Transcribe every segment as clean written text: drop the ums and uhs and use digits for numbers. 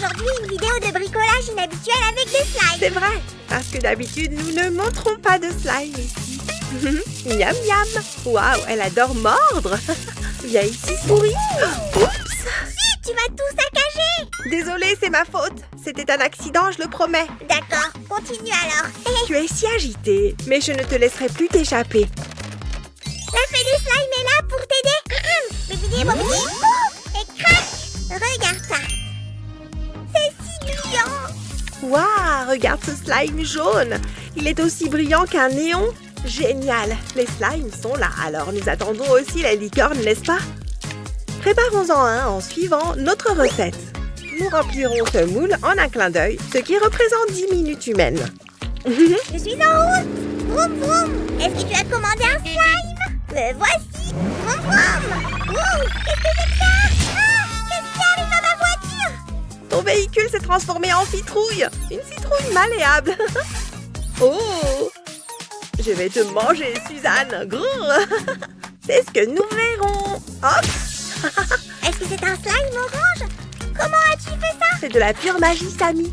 aujourd'hui une vidéo de bricolage inhabituelle avec des slimes. C'est vrai, parce que d'habitude, nous ne montrons pas de slime ici. Miam miam. Waouh, elle adore mordre. Viens ici, souris. Oups. Chut, tu vas tout saccager. Désolée, c'est ma faute. C'était un accident, je le promets. D'accord, continue alors. Tu es si agitée, mais je ne te laisserai plus t'échapper. La fée des slimes est là pour t'aider. Bébé, bébé. Et crac. Regarde ça. C'est si brillant. Waouh, regarde ce slime jaune. Il est aussi brillant qu'un néon. Génial, les slimes sont là. Alors nous attendons aussi la licorne, n'est-ce pas? Préparons-en un en suivant notre recette. Nous remplirons ce moule en un clin d'œil, ce qui représente 10 minutes humaines. Je suis en route. Vroom vroom. Est-ce que tu as commandé un slime? Me voici. Vroom vroom. Wow, qu'est-ce que c'est que ça? Ah, qu'est-ce qui arrive à ma voiture? Ton véhicule s'est transformé en citrouille. Une citrouille malléable. Oh! Je vais te manger, Suzanne. Grrr. C'est ce que nous verrons. Hop! Est-ce que c'est un slime orange? Comment as-tu fait ça? C'est de la pure magie, Samy.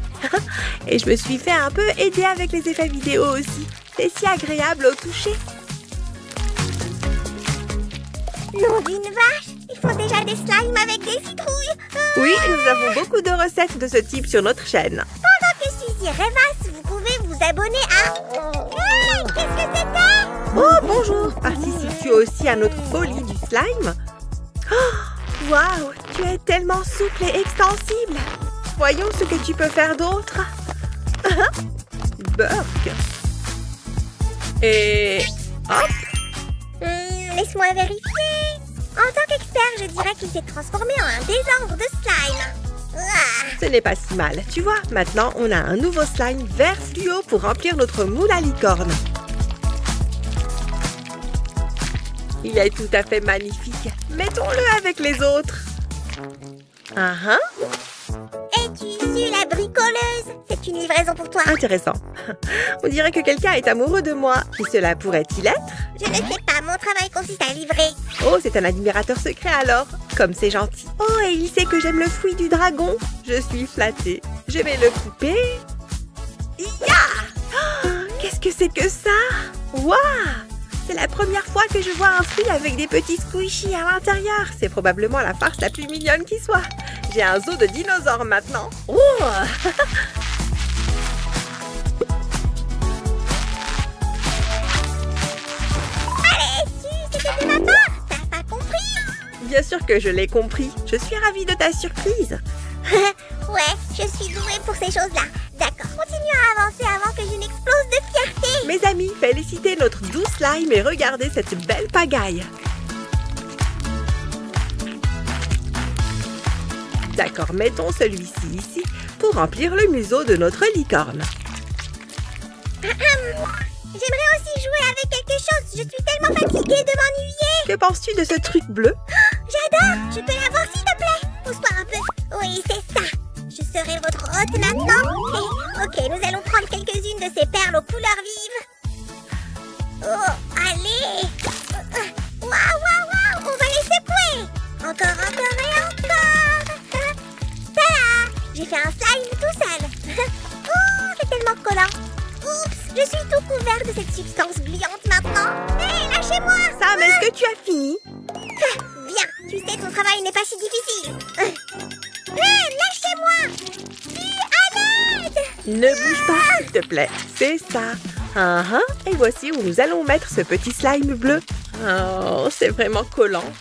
Et je me suis fait un peu aider avec les effets vidéo aussi. C'est si agréable au toucher. Nom d'une vache! Ils font déjà des slimes avec des citrouilles. Oui, nous avons beaucoup de recettes de ce type sur notre chaîne. Pendant que Suzy rêvasse, vous pouvez vous abonner à... Hey, qu'est-ce que c'était? Oh, bonjour! Participes-tu aussi à notre folie du slime? Oh, waouh! Tu es tellement souple et extensible! Voyons ce que tu peux faire d'autre. Burk! Et... hop! Laisse-moi vérifier. En tant qu'expert, je dirais qu'il s'est transformé en un désordre de slime. Ah. Ce n'est pas si mal. Tu vois, maintenant, on a un nouveau slime vert fluo pour remplir notre moule à licorne. Il est tout à fait magnifique. Mettons-le avec les autres. Es-tu su la bricoleuse? C'est une livraison pour toi. Intéressant. On dirait que quelqu'un est amoureux de moi. Et cela pourrait-il être? Je ne sais pas, mon travail consiste à livrer. Oh, c'est un admirateur secret alors. Comme c'est gentil. Oh, et il sait que j'aime le fruit du dragon. Je suis flattée. Je vais le couper. Ya! Oh, qu'est-ce que c'est que ça? Waouh! C'est la première fois que je vois un fruit avec des petits squishies à l'intérieur. C'est probablement la farce la plus mignonne qui soit. J'ai un zoo de dinosaures maintenant. Oh! Allez, c'était de ma part. T'as pas compris? Bien sûr que je l'ai compris. Je suis ravie de ta surprise. Ouais, je suis douée pour ces choses-là. D'accord, continue à avancer avant que je n'explose de fierté. Mes amis, félicitez notre doux slime et regardez cette belle pagaille. D'accord, mettons celui-ci ici pour remplir le museau de notre licorne. J'aimerais aussi jouer avec quelque chose. Je suis tellement fatiguée de m'ennuyer. Que penses-tu de ce truc bleu? J'adore. Je peux l'avoir s'il te plaît? Pousse-toi un peu. Oui, c'est ça. Je serai votre hôte maintenant. Ok, nous allons prendre quelques-unes de ces perles aux couleurs vives. Oh, allez. Waouh, waouh, waouh. On va les secouer. Encore et encore. Tada! J'ai fait un slime tout seul. Oh, c'est tellement collant. Oups, je suis tout couvert de cette substance brillante maintenant. Hé, lâchez-moi. Sam, est-ce que tu as fini? Viens, tu sais, ton travail n'est pas si difficile. Lâchez-moi. Puis à l'aide. Ne bouge pas, s'il te plaît. C'est ça. Et voici où nous allons mettre ce petit slime bleu. Oh, c'est vraiment collant.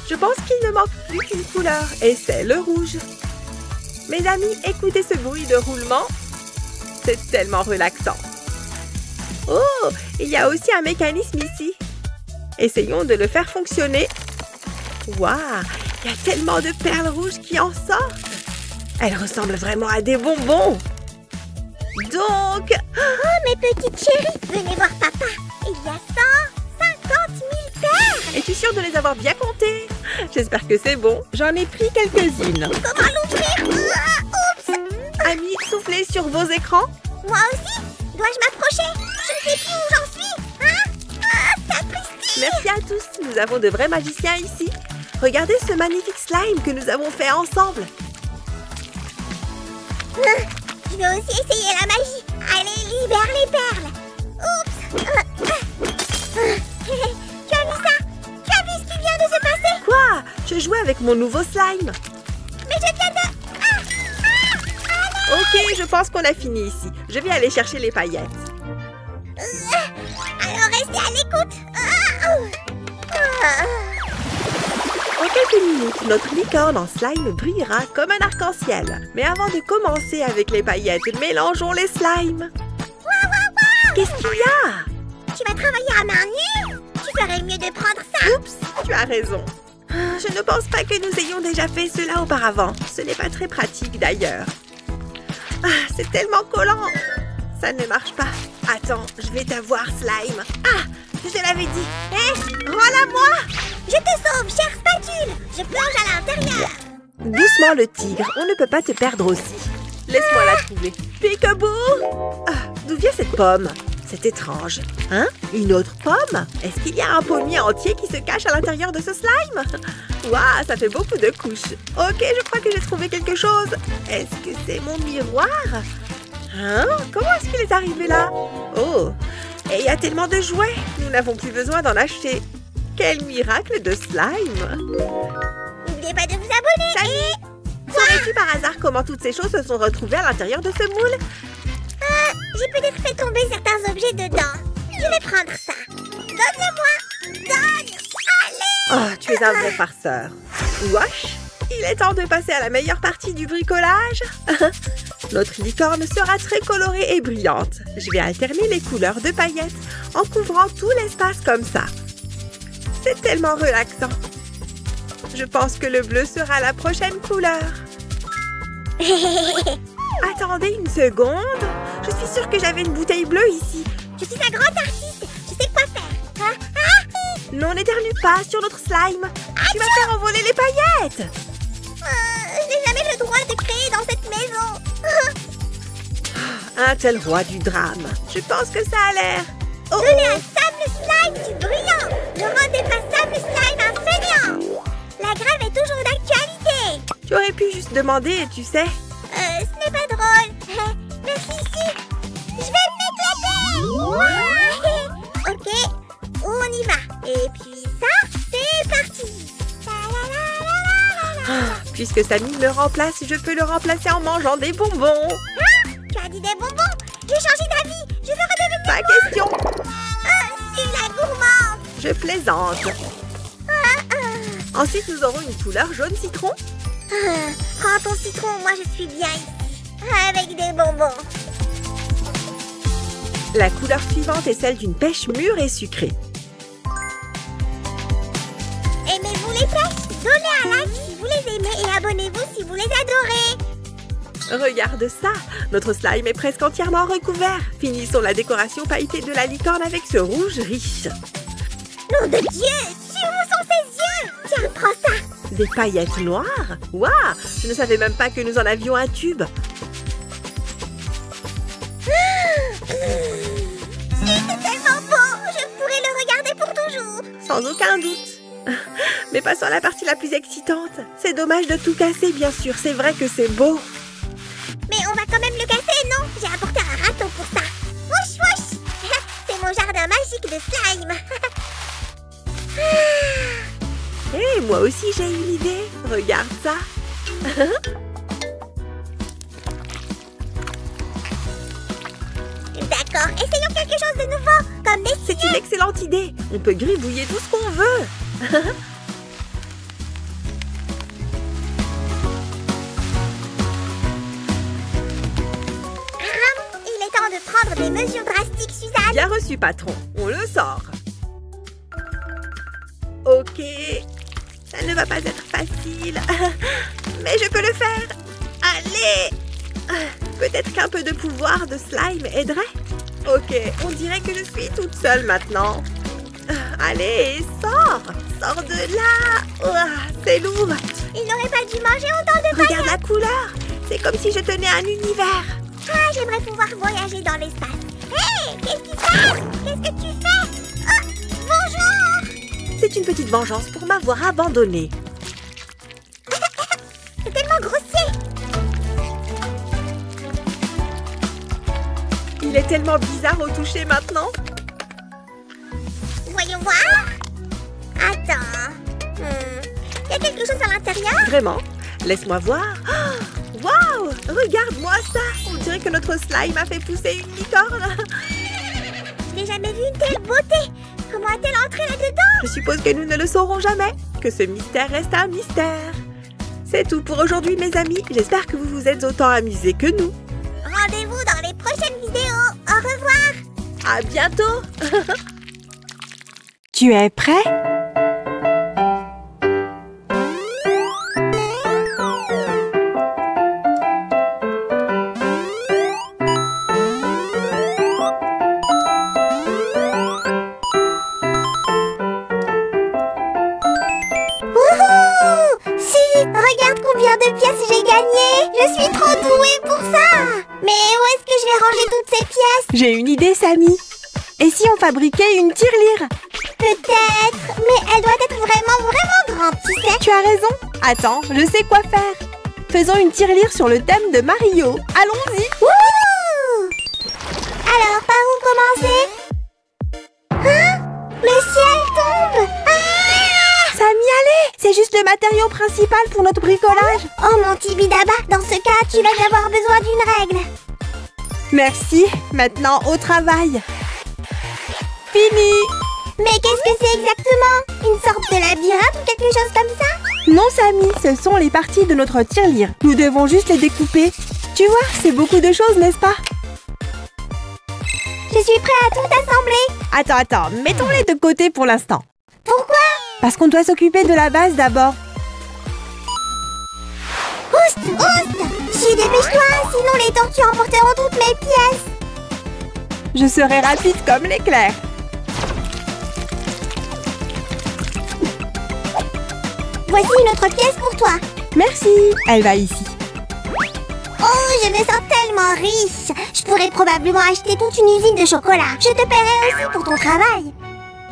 Je pense qu'il ne manque plus qu'une couleur, et c'est le rouge. Mes amis, écoutez ce bruit de roulement. C'est tellement relaxant. Oh, il y a aussi un mécanisme ici. Essayons de le faire fonctionner. Waouh, il y a tellement de perles rouges qui en sortent. Elles ressemblent vraiment à des bonbons. Donc... Oh, mes petites chéries, venez voir papa. Il y a 150 000 perles. Es-tu sûre de les avoir bien comptées? J'espère que c'est bon. J'en ai pris quelques-unes. Comment l'ouvrir? Oups. Amis, soufflez sur vos écrans. Moi aussi? Dois-je m'approcher? Je ne sais plus où j'en suis. Sapristi. Merci à tous. Nous avons de vrais magiciens ici. Regardez ce magnifique slime que nous avons fait ensemble. Je vais aussi essayer la magie. Allez, libère les perles. Oups. Tu as vu ça? Tu as vu ce qui vient de se passer? Quoi? Je jouais avec mon nouveau slime. Mais je viens de... Ok, je pense qu'on a fini ici. Je vais aller chercher les paillettes. Alors restez à l'écoute. En quelques minutes, notre licorne en slime brillera comme un arc-en-ciel. Mais avant de commencer avec les paillettes, mélangeons les slimes. Qu'est-ce qu'il y a? Tu vas travailler à main nue? Tu ferais mieux de prendre ça. Oups, tu as raison. Je ne pense pas que nous ayons déjà fait cela auparavant. Ce n'est pas très pratique d'ailleurs. Ah, c'est tellement collant. Ça ne marche pas. Attends, je vais t'avoir, slime. Ah, je te l'avais dit. Hé, rends-la-moi. Je te sauve, chère spatule. Je plonge à l'intérieur. Doucement, le tigre. On ne peut pas te perdre aussi. Laisse-moi la trouver. Peekaboo! Ah, d'où vient cette pomme? C'est étrange. Hein? Une autre pomme? Est-ce qu'il y a un pommier entier qui se cache à l'intérieur de ce slime? Waouh, ça fait beaucoup de couches. Ok, je crois que j'ai trouvé quelque chose. Est-ce que c'est mon miroir? Hein? Comment est-ce qu'il est arrivé là? Oh! Et il y a tellement de jouets. Nous n'avons plus besoin d'en acheter. Quel miracle de slime! N'oubliez pas de vous abonner. Salut! Saurais-tu par hasard comment toutes ces choses se sont retrouvées à l'intérieur de ce moule? J'ai peut-être fait tomber certains objets dedans. Je vais prendre ça. Donne-le-moi. Donne. Allez. Oh, tu es un vrai farceur. Wesh! Il est temps de passer à la meilleure partie du bricolage. Notre licorne sera très colorée et brillante. Je vais alterner les couleurs de paillettes en couvrant tout l'espace comme ça. C'est tellement relaxant. Je pense que le bleu sera la prochaine couleur. Attendez une seconde. Je suis sûre que j'avais une bouteille bleue ici. Je suis un grand artiste. Je sais quoi faire. Non, n'éternue pas sur notre slime. Tu vas faire envoler les paillettes. Je n'ai jamais le droit de créer dans cette maison. Un tel roi du drame. Je pense que ça a l'air. Oh, Donnez à Sam le slime du brillant. Ne rendez pas Sam le slime un fainéant. La grève est toujours d'actualité. tu aurais pu juste demander, tu sais. Ce n'est pas drôle. Merci ici. Je vais m'éclater. Ok, on y va. Et puis ça, c'est parti. Puisque Samy me remplace, je peux le remplacer en mangeant des bonbons. Tu as dit des bonbons. J'ai changé d'avis. Je veux redevenir Pas moi. question. C'est la gourmande. Je plaisante. Ensuite, nous aurons une couleur jaune citron. Prends ton citron, moi je suis bien ici. Avec des bonbons. La couleur suivante est celle d'une pêche mûre et sucrée. Aimez-vous les pêches? Donnez un like si vous les aimez et abonnez-vous si vous les adorez. Regarde ça, notre slime est presque entièrement recouvert. Finissons la décoration pailletée de la licorne avec ce rouge riche. Nom de Dieu, sur où sont ses yeux? Tiens, prends ça. Des paillettes noires? Waouh, je ne savais même pas que nous en avions un tube. C'est tellement beau, je pourrais le regarder pour toujours. Sans aucun doute. Mais passons à la partie la plus excitante. C'est dommage de tout casser, bien sûr. C'est vrai que c'est beau. Mais on va quand même le casser, non? J'ai apporté un râteau pour ça. Wouch, wouch. C'est mon jardin magique de slime. Hé, moi aussi j'ai une idée. Regarde ça. D'accord, essayons quelque chose de nouveau, comme des C'est une excellente idée. On peut gribouiller tout ce qu'on veut. Il est temps de prendre des mesures drastiques, Suzanne. Bien reçu, patron. On le sort. Ok. Ça ne va pas être facile. Mais je peux le faire. Allez. Peut-être qu'un peu de pouvoir de slime aiderait. Ok, on dirait que je suis toute seule maintenant. Allez, sors. Sors de là. C'est lourd. Il n'aurait pas dû manger autant de paillettes. Regarde la couleur. C'est comme si je tenais un univers. Ah, j'aimerais pouvoir voyager dans l'espace. Hé, qu'est-ce qui se passe? Qu'est-ce que tu fais? Oh, bonjour. C'est une petite vengeance pour m'avoir abandonnée. C'est tellement grossier. il est tellement bizarre au toucher maintenant. Voyons voir. Attends. Y a quelque chose à l'intérieur? Vraiment? Laisse-moi voir. Oh, waouh! Regarde-moi ça! On dirait que notre slime a fait pousser une licorne. Je n'ai jamais vu une telle beauté. Comment a-t-elle entré là-dedans? Je suppose que nous ne le saurons jamais. Que ce mystère reste un mystère. C'est tout pour aujourd'hui, mes amis. J'espère que vous vous êtes autant amusés que nous. Rendez-vous dans les prochaines vidéos. Au revoir. À bientôt! Tu es prêt? Regarde combien de pièces j'ai gagné. Je suis trop douée pour ça. Mais où est-ce que je vais ranger toutes ces pièces? J'ai une idée, Samy. Et si on fabriquait une tirelire? Peut-être, mais elle doit être vraiment grande, tu sais. Tu as raison. Attends, je sais quoi faire. Faisons une tirelire sur le thème de Mario. Allons-y. Wouhou! Alors, par où commencer? Hein? Le ciel tombe. Ah! Samy, allez! C'est juste le matériau principal pour notre bricolage. Oh mon Tibidaba, dans ce cas, tu vas avoir besoin d'une règle. Merci. Maintenant, au travail. Fini. Mais qu'est-ce que c'est exactement? Une sorte de labyrinthe ou quelque chose comme ça? Non, Samy, ce sont les parties de notre tirelire. Nous devons juste les découper. Tu vois, c'est beaucoup de choses, n'est-ce pas? Je suis prêt à tout assembler. Attends, mettons-les de côté pour l'instant. Pourquoi? Parce qu'on doit s'occuper de la base d'abord. Oust! Chi, dépêche-toi, sinon les tortues emporteront toutes mes pièces. Je serai rapide comme l'éclair. Voici une autre pièce pour toi. Merci, elle va ici. Oh, je me sens tellement riche. Je pourrais probablement acheter toute une usine de chocolat. Je te paierai aussi pour ton travail.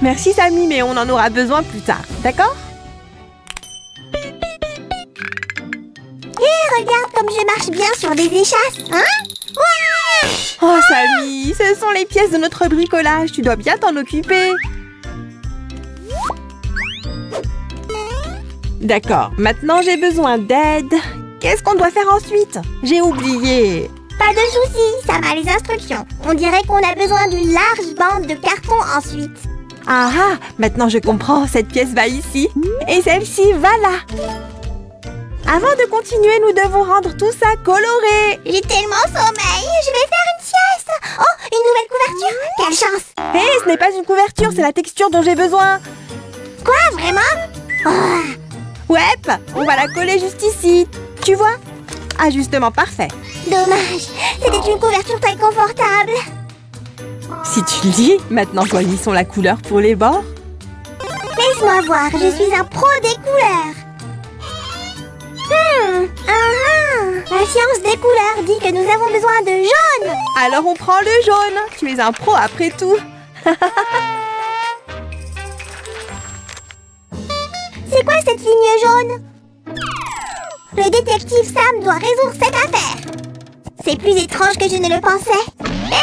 Merci, Samy, mais on en aura besoin plus tard, d'accord? Hé, regarde comme je marche bien sur des échasses, hein? Ouais! Oh, Samy, ce sont les pièces de notre bricolage. Tu dois bien t'en occuper. D'accord, maintenant j'ai besoin d'aide. Qu'est-ce qu'on doit faire ensuite? J'ai oublié. Pas de soucis, ça va les instructions. On dirait qu'on a besoin d'une large bande de carton ensuite. Ah ah, maintenant je comprends, cette pièce va ici et celle-ci va là. Avant de continuer, nous devons rendre tout ça coloré. J'ai tellement sommeil, je vais faire une sieste. Oh, une nouvelle couverture, quelle chance. Hé, ce n'est pas une couverture, c'est la texture dont j'ai besoin. Quoi, vraiment? Oh. Ouais, on va la coller juste ici. Tu vois? Ajustement parfait. Dommage, c'était une couverture très confortable. Si tu le dis, maintenant choisissons la couleur pour les bords. Laisse-moi voir, je suis un pro des couleurs. La science des couleurs dit que nous avons besoin de jaune. Alors on prend le jaune. Tu es un pro après tout. C'est quoi cette ligne jaune? Le détective Sam doit résoudre cette affaire. C'est plus étrange que je ne le pensais. Hé!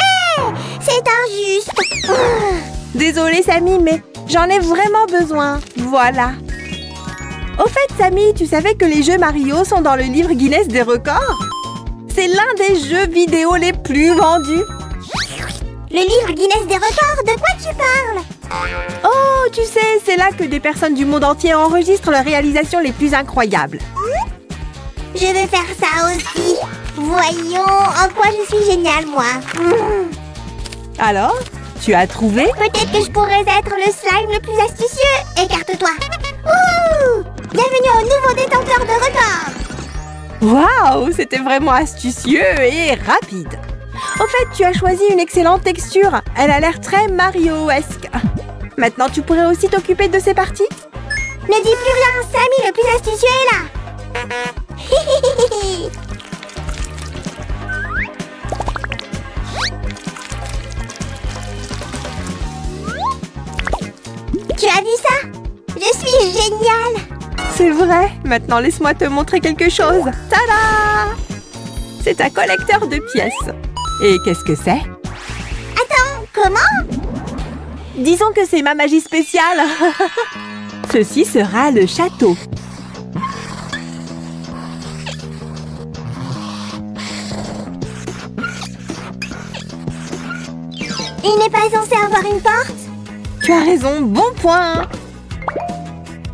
C'est injuste. Désolée, Samy, mais j'en ai vraiment besoin. Voilà. Au fait, Samy, tu savais que les jeux Mario sont dans le livre Guinness des records? C'est l'un des jeux vidéo les plus vendus. Le livre Guinness des records, de quoi tu parles? Oh, tu sais, c'est là que des personnes du monde entier enregistrent leurs réalisations les plus incroyables. Je vais faire ça aussi. Voyons en quoi je suis géniale, moi. Alors, tu as trouvé? Peut-être que je pourrais être le slime le plus astucieux. Écarte-toi. Ouh! Bienvenue au nouveau détenteur de record. Waouh, c'était vraiment astucieux et rapide. Au fait, tu as choisi une excellente texture. Elle a l'air très Mario-esque. Maintenant, tu pourrais aussi t'occuper de ces parties? Ne dis plus rien, Samy le plus astucieux est là. Tu as vu ça? Je suis géniale. C'est vrai. Maintenant, laisse-moi te montrer quelque chose. Tada! C'est un collecteur de pièces. Et qu'est-ce que c'est? Comment? Disons que c'est ma magie spéciale. Ceci sera le château. Il n'est pas censé avoir une porte? Tu as raison, bon point.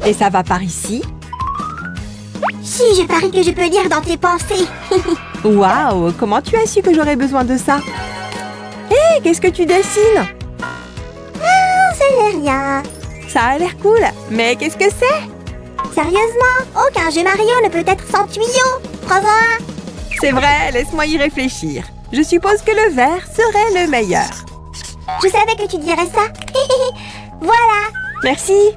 Et ça va par ici? Si, je parie que je peux lire dans tes pensées. Waouh, comment tu as su que j'aurais besoin de ça? Hé, qu'est-ce que tu dessines? Ce n'est rien. Ça a l'air cool, mais qu'est-ce que c'est? Sérieusement, aucun jeu Mario ne peut être sans tuyau. Prends-en un. C'est vrai, laisse-moi y réfléchir. Je suppose que le vert serait le meilleur. Je savais que tu dirais ça. Voilà. Merci.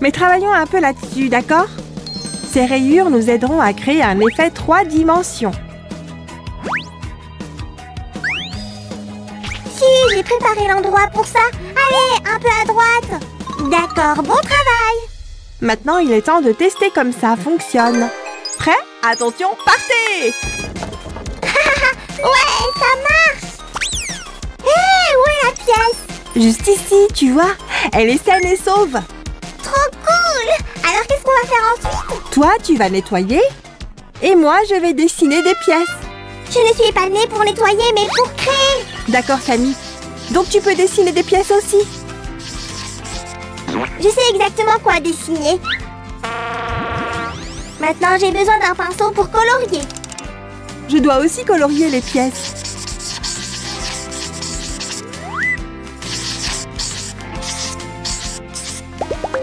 Mais travaillons un peu là-dessus, d'accord? Ces rayures nous aideront à créer un effet 3 dimensions. Si, j'ai préparé l'endroit pour ça. Allez, un peu à droite. D'accord, bon travail. Maintenant, il est temps de tester comme ça fonctionne. Prêt? Attention, partez! Ouais, ça marche. Hé, où est la pièce? Juste ici, tu vois? Elle est saine et sauve. Trop cool. Alors, qu'est-ce qu'on va faire ensuite? Toi, tu vas nettoyer. Et moi, je vais dessiner des pièces. Je ne suis pas née pour nettoyer, mais pour créer. D'accord, Sammy. Donc, tu peux dessiner des pièces aussi. Je sais exactement quoi dessiner. Maintenant, j'ai besoin d'un pinceau pour colorier. Je dois aussi colorier les pièces.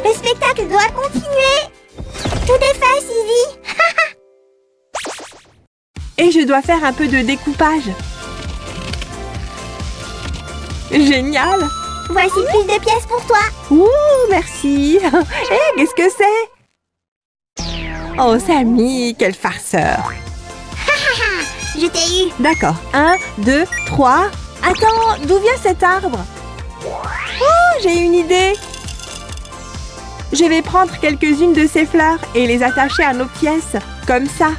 Le spectacle doit continuer. Tout est fait, Suzy. Et je dois faire un peu de découpage. Génial! Voici plus de pièces pour toi. Ouh, merci! Hé, qu'est-ce que c'est? Oh, Sammy, quel farceur! Je t'ai eu. D'accord. 1, 2, 3. Attends, d'où vient cet arbre? Oh, j'ai une idée! Je vais prendre quelques-unes de ces fleurs et les attacher à nos pièces, comme ça.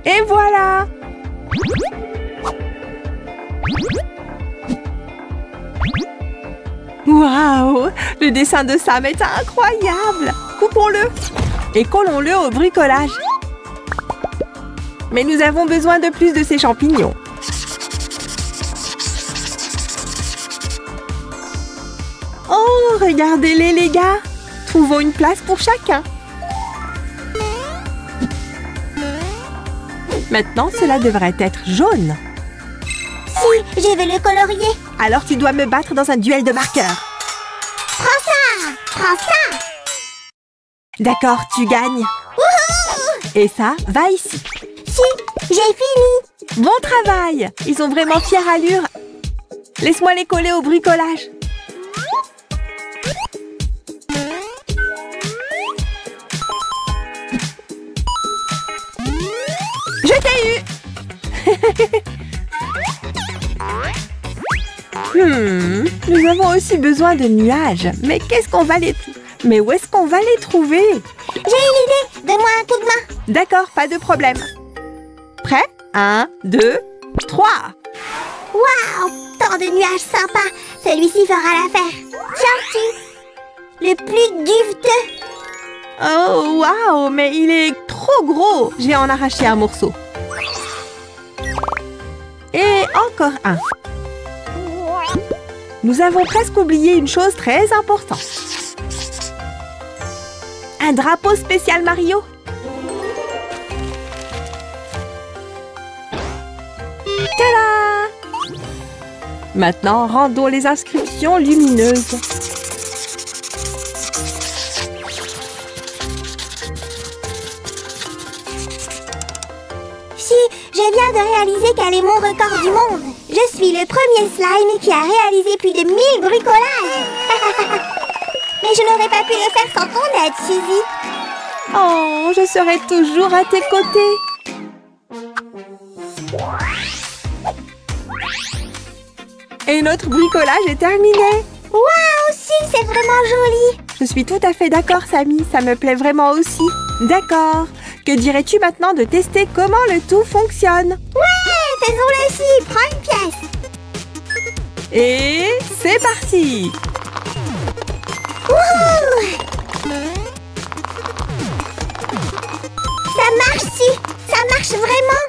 Et voilà! Waouh! Le dessin de Sam est incroyable! Coupons-le et collons-le au bricolage. Mais nous avons besoin de plus de ces champignons. Oh, regardez-les, les gars! Trouvons une place pour chacun. Maintenant, cela devrait être jaune. Si, je vais le colorier. Alors tu dois me battre dans un duel de marqueurs. Prends ça. Prends ça. D'accord, tu gagnes. Wouhou! Et ça, va ici. Si, j'ai fini. Bon travail! Ils ont vraiment fière allure. Laisse-moi les coller au bricolage. Je t'ai eu! Nous avons aussi besoin de nuages. Mais qu'est-ce qu'on va les... Mais où est-ce qu'on va les trouver? J'ai une idée. Donne-moi un coup de main. D'accord, pas de problème. Prêt? 1, 2, 3. Waouh! Tant de nuages sympas. Celui-ci fera l'affaire. Tiens-tu. Le plus duveteux. Oh, waouh! Mais il est trop gros. J'ai en arraché un morceau. Et encore un. Nous avons presque oublié une chose très importante. Un drapeau spécial Mario. Tada! Maintenant, rendons les inscriptions lumineuses. Si, je viens de réaliser quel est mon record du monde. Je suis le premier slime qui a réalisé plus de 1000 bricolages. Mais je n'aurais pas pu le faire sans ton aide, Suzy. Oh, je serai toujours à tes côtés. Et notre bricolage est terminé. Waouh, si, c'est vraiment joli. Je suis tout à fait d'accord, Sammy. Ça me plaît vraiment aussi. D'accord. Que dirais-tu maintenant de tester comment le tout fonctionne? Ouais, faisons-le aussi. Prends une pièce. Et c'est parti! Wouhou! Ça marche, si! Ça marche vraiment!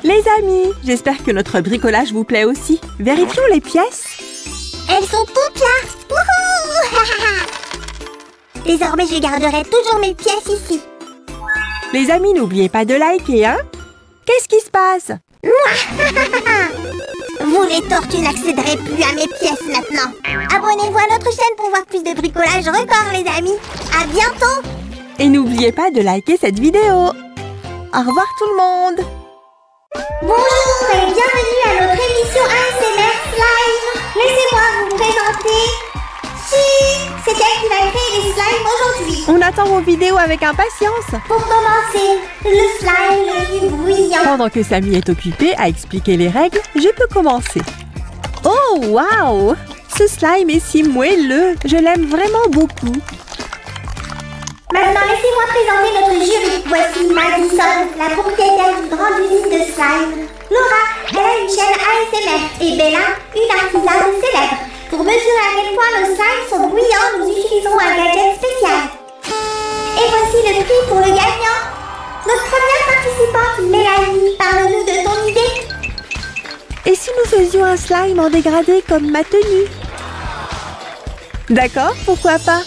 Les amis, j'espère que notre bricolage vous plaît aussi. Vérifions les pièces. Elles sont toutes là! Wouhou! Désormais, je garderai toujours mes pièces ici. Les amis, n'oubliez pas de liker, hein? Qu'est-ce qui se passe? Vous les tortues n'accéderez plus à mes pièces maintenant. Abonnez-vous à notre chaîne pour voir plus de bricolage record, les amis. À bientôt! Et n'oubliez pas de liker cette vidéo. Au revoir tout le monde! Bonjour et bienvenue à notre émission ASMR Slime. Laissez-moi vous présenter. Si, c'est elle qui va créer les slimes aujourd'hui. On attend vos vidéos avec impatience. Pour commencer, le slime le plus bruyant. Pendant que Samy est occupée à expliquer les règles, je peux commencer. Oh, waouh! Ce slime est si moelleux. Je l'aime vraiment beaucoup. Maintenant, laissez-moi présenter notre jury. Voici Madison, la propriétaire d'une grande usine de slime. Laura, elle a une chaîne ASMR. Et Bella, une artisane célèbre. Pour mesurer à quel point nos slimes sont bruyants, nous utiliserons un gadget spécial. Et voici le prix pour le gagnant. Notre première participante, Mélanie, parle-nous de ton idée. Et si nous faisions un slime en dégradé comme ma tenue? D'accord, pourquoi pas?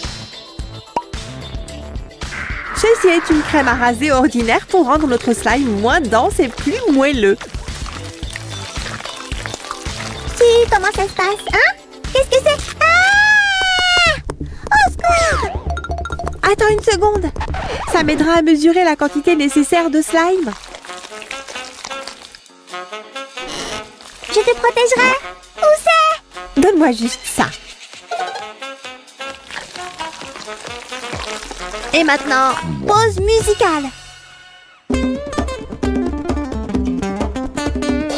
Ceci est une crème à raser ordinaire pour rendre notre slime moins dense et plus moelleux. Si, comment ça se passe, hein? Qu'est-ce que c'est? Ah! Au secours! Attends une seconde. Ça m'aidera à mesurer la quantité nécessaire de slime. Je te protégerai. Où c'est? Donne-moi juste ça. Et maintenant, pause musicale.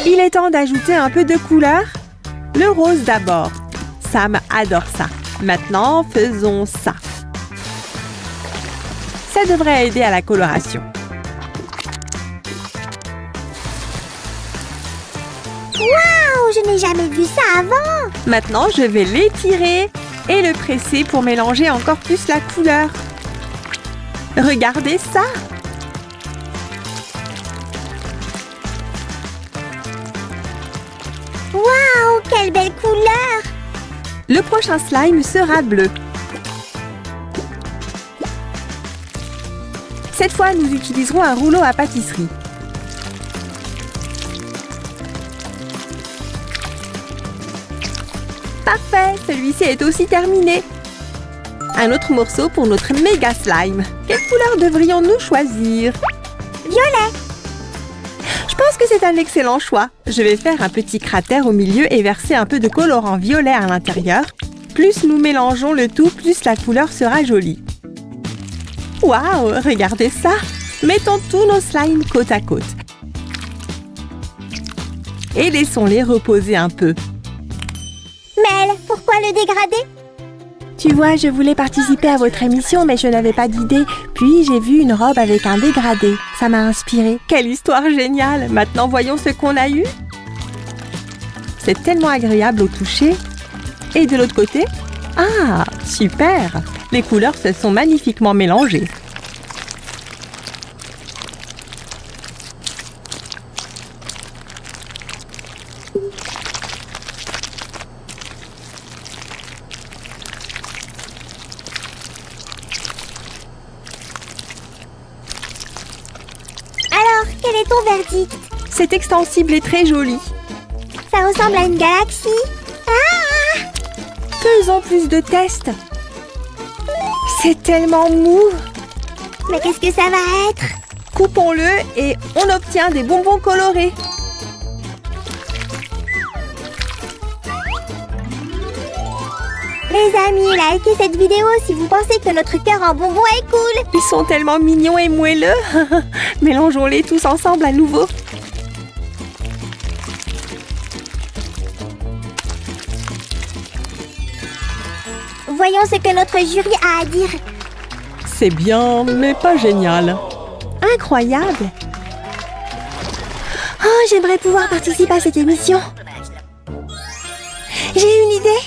Il est temps d'ajouter un peu de couleur. Le rose d'abord. Sam adore ça. Maintenant, faisons ça. Ça devrait aider à la coloration. Waouh, je n'ai jamais vu ça avant. Maintenant, je vais l'étirer et le presser pour mélanger encore plus la couleur. Regardez ça! Waouh, quelle belle couleur! Le prochain slime sera bleu. Cette fois, nous utiliserons un rouleau à pâtisserie. Parfait, celui-ci est aussi terminé. Un autre morceau pour notre méga slime. Quelle couleur devrions-nous choisir? Violet. Je pense que c'est un excellent choix. Je vais faire un petit cratère au milieu et verser un peu de colorant violet à l'intérieur. Plus nous mélangeons le tout, plus la couleur sera jolie. Waouh, regardez ça! Mettons tous nos slimes côte à côte. Et laissons-les reposer un peu. Mel, pourquoi le dégrader? Tu vois, je voulais participer à votre émission, mais je n'avais pas d'idée. Puis j'ai vu une robe avec un dégradé. Ça m'a inspirée. Quelle histoire géniale! Maintenant, voyons ce qu'on a eu. C'est tellement agréable au toucher. Et de l'autre côté? Ah, super! Les couleurs se sont magnifiquement mélangées. Alors, quel est ton verdict? Cet extensible est très joli. Ça ressemble à une galaxie. Ah! Faisons plus de tests. C'est tellement mou. Mais qu'est-ce que ça va être? Coupons-le et on obtient des bonbons colorés. Les amis, likez cette vidéo si vous pensez que notre cœur en bonbons est cool. Ils sont tellement mignons et moelleux. Mélangeons-les tous ensemble à nouveau. Voyons ce que notre jury a à dire. C'est bien, mais pas génial. Incroyable! Oh, j'aimerais pouvoir participer à cette émission. J'ai une idée.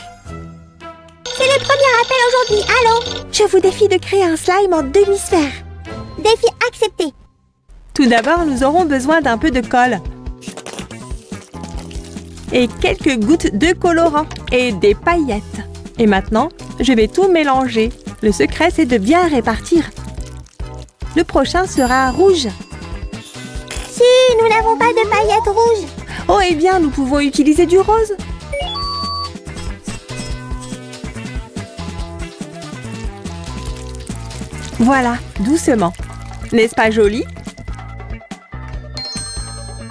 C'est le premier appel aujourd'hui. Allô? Je vous défie de créer un slime en demi-sphère. Défi accepté. Tout d'abord, nous aurons besoin d'un peu de colle. Et quelques gouttes de colorant et des paillettes. Et maintenant, je vais tout mélanger. Le secret, c'est de bien répartir. Le prochain sera rouge. Si, nous n'avons pas de paillettes rouges. Oh, eh bien, nous pouvons utiliser du rose. Voilà, doucement. N'est-ce pas joli?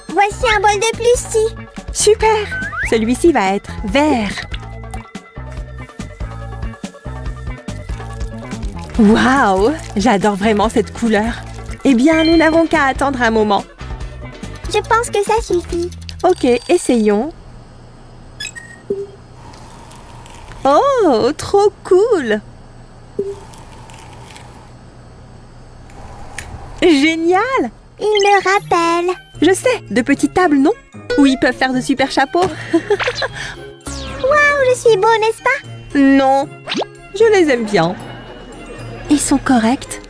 Voici un bol de plus, si. Super! Celui-ci va être vert. Waouh! J'adore vraiment cette couleur. Eh bien, nous n'avons qu'à attendre un moment. Je pense que ça suffit. Ok, essayons. Oh, trop cool! Génial! Il me rappelle. Je sais, de petites tables, non? Où ils peuvent faire de super chapeaux. Waouh, je suis beau, n'est-ce pas? Non, je les aime bien. Ils sont corrects.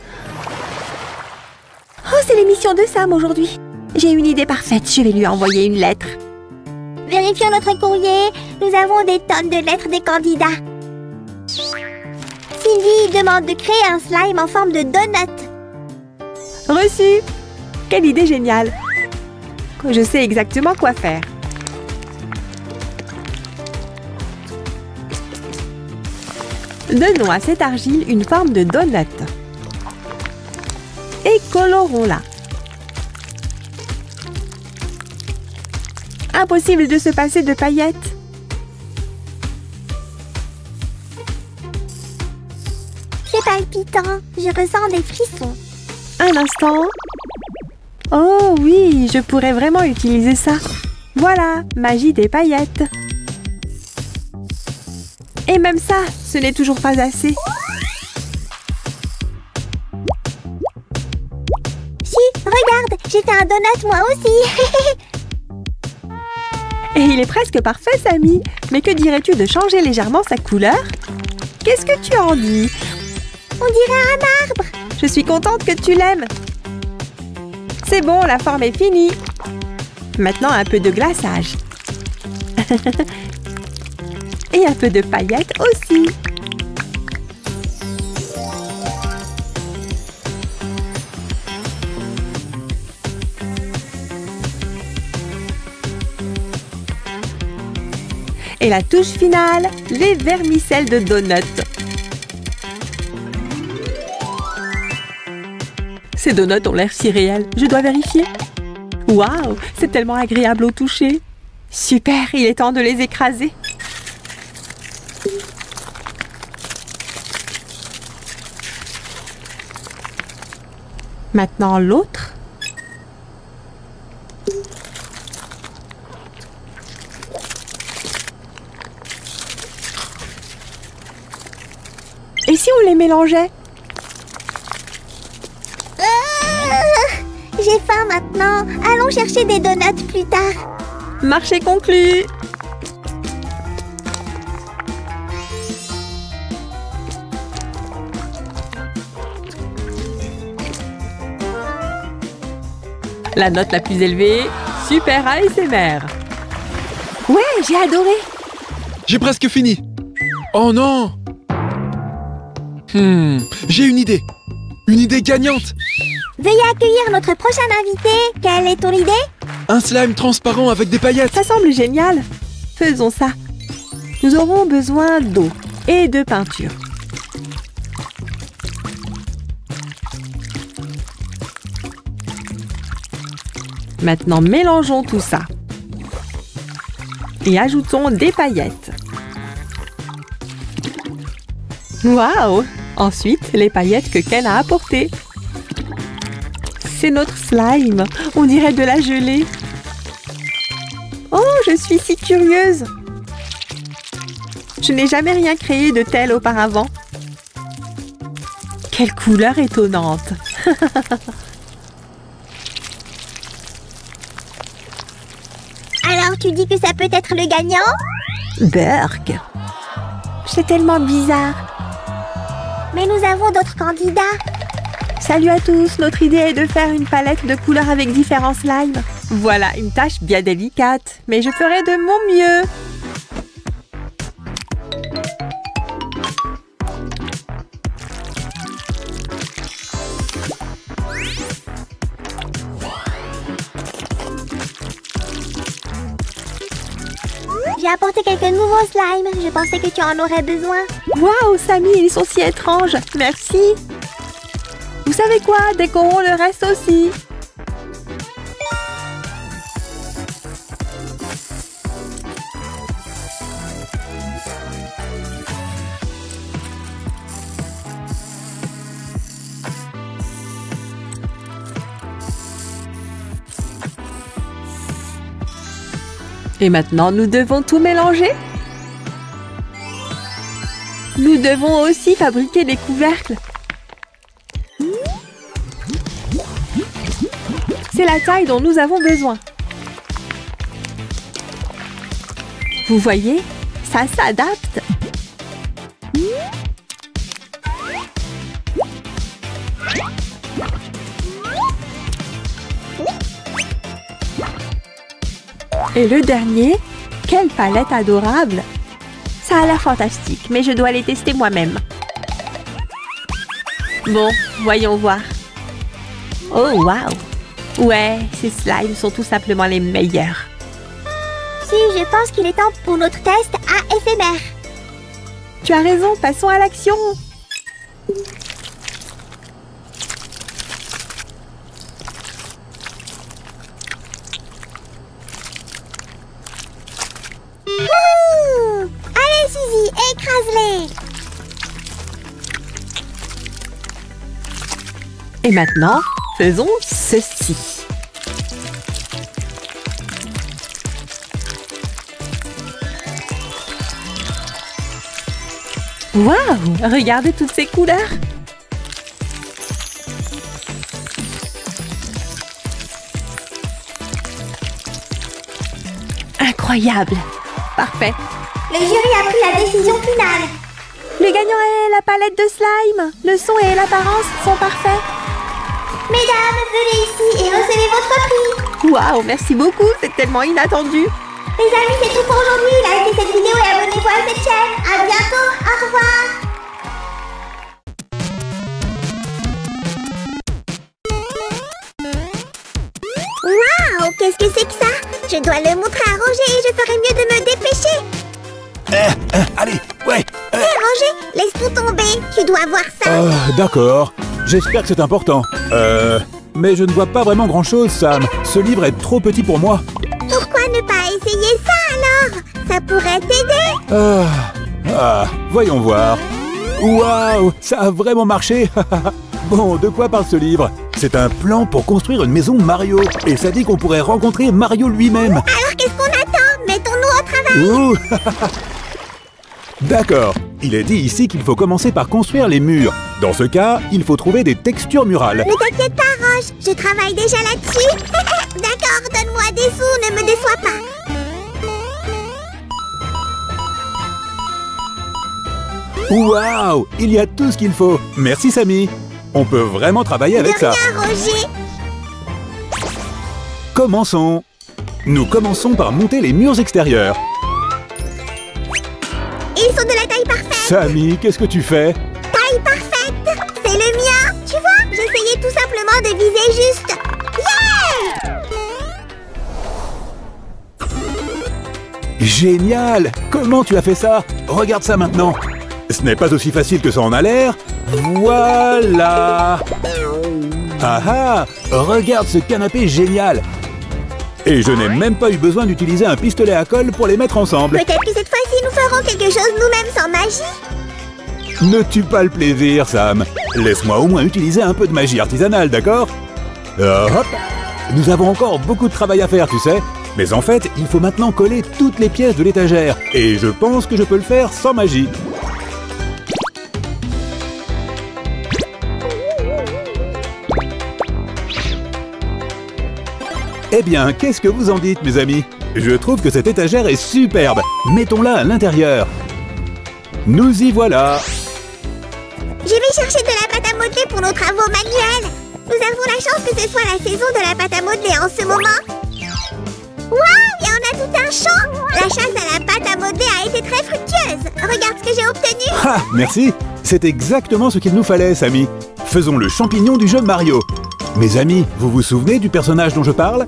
Oh, c'est l'émission de Sam aujourd'hui. J'ai une idée parfaite, je vais lui envoyer une lettre. Vérifions notre courrier. Nous avons des tonnes de lettres des candidats. Sylvie demande de créer un slime en forme de donut. Reçu! Quelle idée géniale! Je sais exactement quoi faire. Donnons à cette argile une forme de donut. Et colorons-la. Impossible de se passer de paillettes. C'est palpitant. Je ressens des frissons. Un instant. Oh oui, je pourrais vraiment utiliser ça. Voilà, magie des paillettes. Et même ça, ce n'est toujours pas assez. Si, regarde, j'ai fait un donut moi aussi. Et il est presque parfait, Samy. Mais que dirais-tu de changer légèrement sa couleur? Qu'est-ce que tu en dis? On dirait un arbre. Je suis contente que tu l'aimes. C'est bon, la forme est finie. Maintenant, un peu de glaçage. Et un peu de paillettes aussi. Et la touche finale, les vermicelles de donuts. Ces donuts ont l'air si réels. Je dois vérifier. Waouh, c'est tellement agréable au toucher. Super, il est temps de les écraser. Maintenant l'autre. Et si on les mélangeait? J'ai faim maintenant. Allons chercher des donuts plus tard. Marché conclu. La note la plus élevée, super ASMR. Ouais, j'ai adoré. J'ai presque fini. Oh non! J'ai une idée. Une idée gagnante. Veuillez accueillir notre prochain invité. Quelle est ton idée? Un slime transparent avec des paillettes. Ça semble génial. Faisons ça. Nous aurons besoin d'eau et de peinture. Maintenant, mélangeons tout ça. Et ajoutons des paillettes. Waouh! Ensuite, les paillettes que Ken a apportées. C'est notre slime. On dirait de la gelée. Oh, je suis si curieuse. Je n'ai jamais rien créé de tel auparavant. Quelle couleur étonnante. Alors, tu dis que ça peut être le gagnant? Berk. C'est tellement bizarre. Mais nous avons d'autres candidats. Salut à tous, notre idée est de faire une palette de couleurs avec différents slimes. Voilà, une tâche bien délicate, mais je ferai de mon mieux. J'ai apporté quelques nouveaux slimes. Je pensais que tu en aurais besoin. Waouh, Samy, ils sont si étranges. Merci. Vous savez quoi? Décorons le reste aussi. Et maintenant, nous devons tout mélanger. Nous devons aussi fabriquer des couvercles. C'est la taille dont nous avons besoin. Vous voyez, ça s'adapte. Et le dernier, quelle palette adorable! Ça a l'air fantastique, mais je dois les tester moi-même. Bon, voyons voir. Oh, waouh! Ouais, ces slimes sont tout simplement les meilleurs. Si, je pense qu'il est temps pour notre test à éphémère. Tu as raison, passons à l'action. Wouhou! Allez, Suzy, écrase-les! Et maintenant, faisons ceci. Waouh! Regardez toutes ces couleurs! Incroyable! Parfait! Le jury a pris la décision finale. Le gagnant est la palette de slime. Le son et l'apparence sont parfaits. Mesdames, venez ici et recevez votre prix. Waouh, merci beaucoup, c'est tellement inattendu. Les amis, c'est tout pour aujourd'hui. Likez cette vidéo et abonnez-vous à cette chaîne. À bientôt, au revoir. Waouh, qu'est-ce que c'est que ça? Je dois le montrer à Roger et je ferai mieux de me dépêcher. Allez, ouais. Hé Roger, laisse tout tomber. Tu dois voir ça. D'accord. J'espère que c'est important. Mais je ne vois pas vraiment grand-chose, Sam. Ce livre est trop petit pour moi. Pourquoi ne pas essayer ça alors? Ça pourrait t'aider. Voyons voir. Waouh, ça a vraiment marché. Bon, de quoi parle ce livre? C'est un plan pour construire une maison Mario. Et ça dit qu'on pourrait rencontrer Mario lui-même. Alors qu'est-ce qu'on attend? Mettons-nous au travail. Ouh. D'accord. Il est dit ici qu'il faut commencer par construire les murs. Dans ce cas, il faut trouver des textures murales. Ne t'inquiète pas, Roche. Je travaille déjà là-dessus. D'accord, donne-moi des sous, ne me déçois pas. Waouh, il y a tout ce qu'il faut. Merci, Samy. On peut vraiment travailler avec ça. De rien, Roger. Commençons. Nous commençons par monter les murs extérieurs. Ils sont de la taille parfaite. Samy, qu'est-ce que tu fais? Taille parfaite. C'est le mien. Tu vois, j'essayais tout simplement de viser juste. Yeah! Génial! Comment tu as fait ça? Regarde ça maintenant. Ce n'est pas aussi facile que ça en a l'air. Voilà! Ah ah! Regarde ce canapé génial! Et je n'ai même pas eu besoin d'utiliser un pistolet à colle pour les mettre ensemble. Peut-être que cette fois-ci, nous ferons quelque chose nous-mêmes sans magie. Ne tue pas le plaisir, Sam. Laisse-moi au moins utiliser un peu de magie artisanale, d'accord? Hop. Nous avons encore beaucoup de travail à faire, tu sais. Mais en fait, il faut maintenant coller toutes les pièces de l'étagère. Et je pense que je peux le faire sans magie. Eh bien, qu'est-ce que vous en dites, mes amis? Je trouve que cette étagère est superbe. Mettons-la à l'intérieur. Nous y voilà. Je vais chercher de la pâte à modeler pour nos travaux manuels. Nous avons la chance que ce soit la saison de la pâte à modeler en ce moment. Waouh, il y en a tout un champ. La chasse à la pâte à modeler a été très fructueuse. Regarde ce que j'ai obtenu. Ah, merci. C'est exactement ce qu'il nous fallait, Sammy. Faisons le champignon du jeu Mario. Mes amis, vous vous souvenez du personnage dont je parle?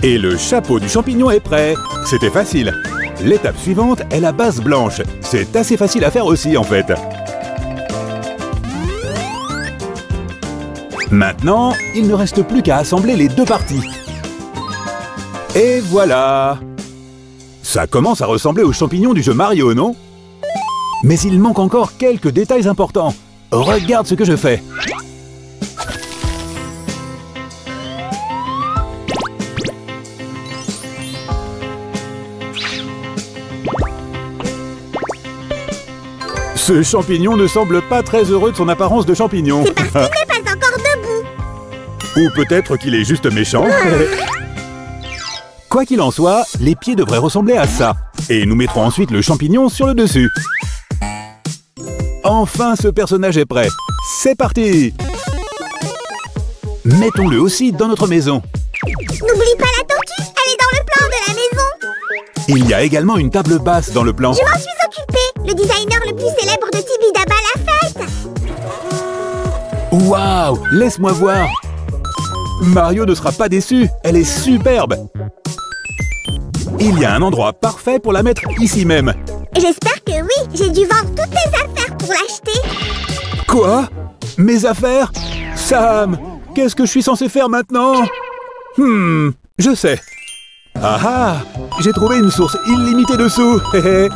Et le chapeau du champignon est prêt. C'était facile. L'étape suivante est la base blanche. C'est assez facile à faire aussi, en fait. Maintenant, il ne reste plus qu'à assembler les deux parties. Et voilà! Ça commence à ressembler au champignon du jeu Mario, non? Mais il manque encore quelques détails importants. Regarde ce que je fais. Ce champignon ne semble pas très heureux de son apparence de champignon. C'est parce qu'il n'est pas encore debout. Ou peut-être qu'il est juste méchant. Quoi qu'il en soit, les pieds devraient ressembler à ça. Et nous mettrons ensuite le champignon sur le dessus. Enfin, ce personnage est prêt. C'est parti! Mettons-le aussi dans notre maison. N'oublie pas la tortue, elle est dans le plan de la maison. Il y a également une table basse dans le plan. Je m'en suis occupée. Le designer le plus célèbre de Tibidaba l'a faite. Waouh! Laisse-moi voir. Mario ne sera pas déçu. Elle est superbe. Il y a un endroit parfait pour la mettre ici même. J'espère que oui. J'ai dû vendre toutes mes affaires pour l'acheter. Quoi? Mes affaires? Sam, qu'est-ce que je suis censé faire maintenant? Je sais. Ah ah! J'ai trouvé une source illimitée de sous. Alors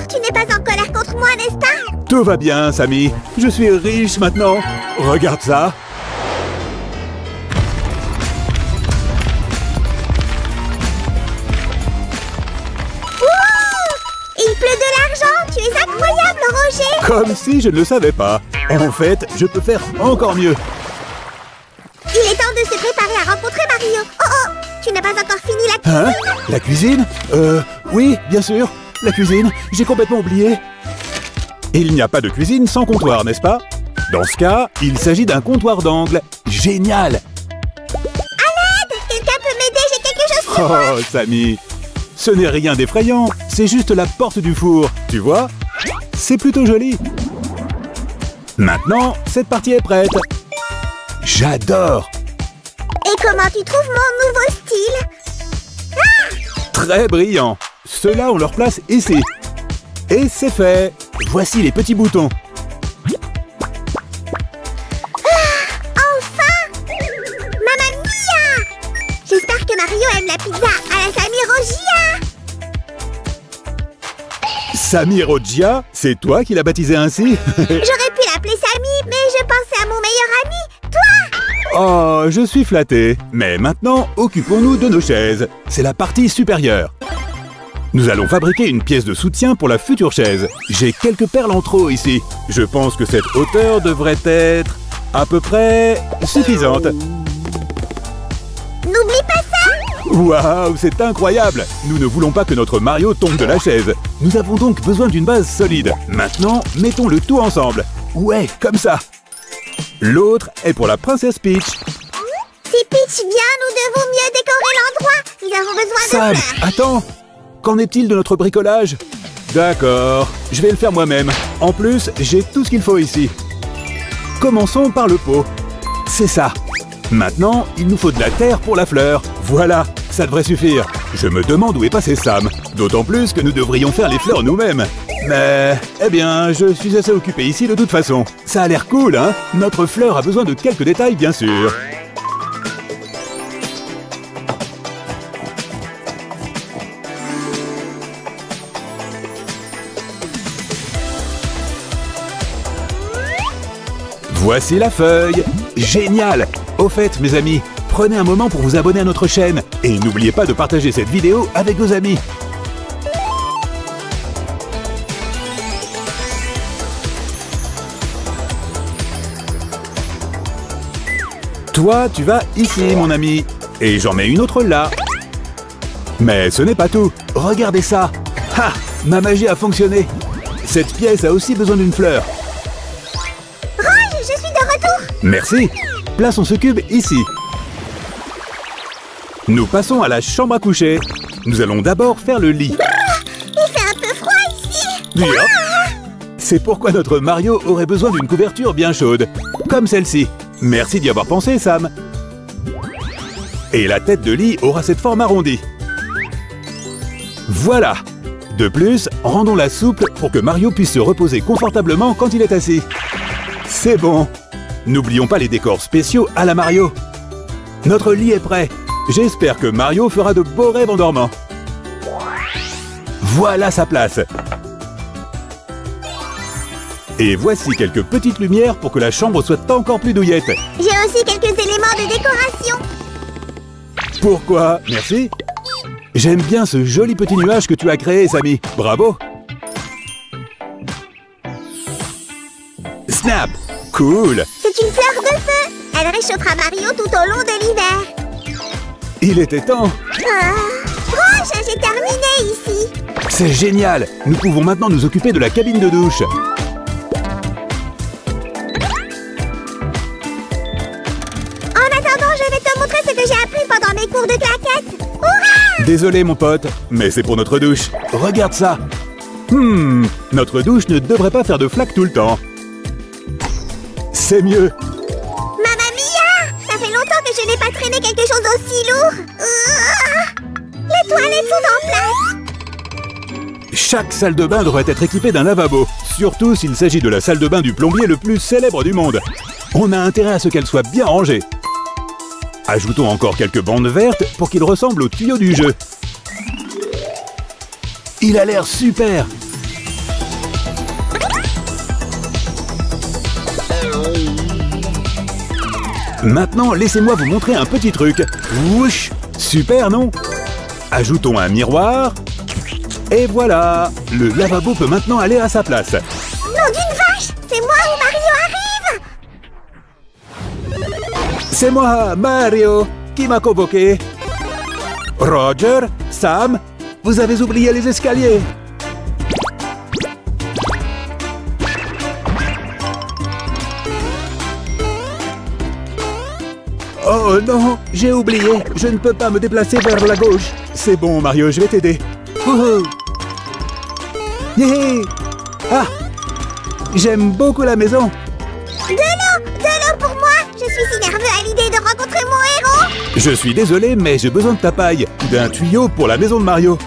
tu n'es pas en colère contre moi, n'est-ce pas? Tout va bien, Sammy. Je suis riche maintenant. Regarde ça. Il pleut de l'argent. Tu es incroyable, Roger. Comme si je ne le savais pas. En fait, je peux faire encore mieux. Il est temps de se préparer à rencontrer Mario. Oh oh, tu n'as pas encore fini la cuisine? Hein? La cuisine? Oui, bien sûr. La cuisine, j'ai complètement oublié. Il n'y a pas de cuisine sans comptoir, n'est-ce pas? Dans ce cas, il s'agit d'un comptoir d'angle. Génial! À l'aide! Quelqu'un peut m'aider, j'ai quelque chose sur moi. Oh, Sammy, ce n'est rien d'effrayant. C'est juste la porte du four, tu vois? C'est plutôt joli. Maintenant, cette partie est prête. J'adore! Et comment tu trouves mon nouveau style? Très brillant. Ceux-là, on leur place ici. Et c'est fait. Voici les petits boutons. Enfin! Mamma mia! J'espère que Mario aime la pizza à la Sammy Rogia. Sammy Rogia, c'est toi qui l'as baptisé ainsi? J'aurais pu l'appeler Sammy, mais je pensais à mon meilleur ami, toi! Oh, je suis flatté. Mais maintenant, occupons-nous de nos chaises. C'est la partie supérieure. Nous allons fabriquer une pièce de soutien pour la future chaise. J'ai quelques perles en trop ici. Je pense que cette hauteur devrait être à peu près suffisante. N'oublie pas ça! Waouh, c'est incroyable! Nous ne voulons pas que notre Mario tombe de la chaise. Nous avons donc besoin d'une base solide. Maintenant, mettons le tout ensemble. Ouais, comme ça. L'autre est pour la princesse Peach. Si Peach vient, nous devons mieux décorer l'endroit. Nous avons besoin Sam, de fleurs. attends! Qu'en est-il de notre bricolage? D'accord, je vais le faire moi-même. En plus, j'ai tout ce qu'il faut ici. Commençons par le pot. C'est ça. Maintenant, il nous faut de la terre pour la fleur. Voilà, ça devrait suffire. Je me demande où est passé Sam. D'autant plus que nous devrions faire les fleurs nous-mêmes. Mais, eh bien, je suis assez occupé ici de toute façon. Ça a l'air cool, hein? Notre fleur a besoin de quelques détails, bien sûr. Voici la feuille. Génial! Au fait, mes amis, prenez un moment pour vous abonner à notre chaîne. Et n'oubliez pas de partager cette vidéo avec vos amis. Toi, tu vas ici, mon ami. Et j'en mets une autre là. Mais ce n'est pas tout. Regardez ça. Ha! Ma magie a fonctionné. Cette pièce a aussi besoin d'une fleur. Roy, je suis de retour. Merci. Plaçons ce cube ici. Nous passons à la chambre à coucher. Nous allons d'abord faire le lit. Il fait un peu froid ici. Yep. C'est pourquoi notre Mario aurait besoin d'une couverture bien chaude. Comme celle-ci. Merci d'y avoir pensé, Sam. Et la tête de lit aura cette forme arrondie. Voilà. De plus, rendons-la souple pour que Mario puisse se reposer confortablement quand il est assis. C'est bon. N'oublions pas les décors spéciaux à la Mario. Notre lit est prêt. J'espère que Mario fera de beaux rêves en dormant. Voilà sa place. Et voici quelques petites lumières pour que la chambre soit encore plus douillette. J'ai aussi quelques éléments de décoration. Pourquoi? Merci. J'aime bien ce joli petit nuage que tu as créé, Sammy. Bravo. Snap. Cool. C'est une fleur de feu. Elle réchauffera Mario tout au long de l'hiver. Il était temps. Roche, j'ai terminé ici. C'est génial. Nous pouvons maintenant nous occuper de la cabine de douche. En attendant, je vais te montrer ce que j'ai appris pendant mes cours de claquettes. Hurrah! Désolé, mon pote, mais c'est pour notre douche. Regarde ça. Notre douche ne devrait pas faire de flaques tout le temps. C'est mieux. Mamma mia! Ça fait longtemps que je n'ai pas traîné quelque chose d'aussi lourd. Les toilettes sont en place. Chaque salle de bain devrait être équipée d'un lavabo. Surtout s'il s'agit de la salle de bain du plombier le plus célèbre du monde. On a intérêt à ce qu'elle soit bien rangée. Ajoutons encore quelques bandes vertes pour qu'il ressemble au tuyau du jeu. Il a l'air super! Maintenant, laissez-moi vous montrer un petit truc. Wouch! Super, non? Ajoutons un miroir. Et voilà! Le lavabo peut maintenant aller à sa place. Nom d'une vache! C'est moi où Mario arrive! C'est moi, Mario, qui m'a convoqué. Roger, Sam, vous avez oublié les escaliers. Oh non, j'ai oublié. Je ne peux pas me déplacer vers la gauche. C'est bon, Mario, je vais t'aider. Yeah. Ah, j'aime beaucoup la maison. De l'eau pour moi! Je suis si nerveux à l'idée de rencontrer mon héros! Je suis désolé, mais j'ai besoin de ta paille, d'un tuyau pour la maison de Mario.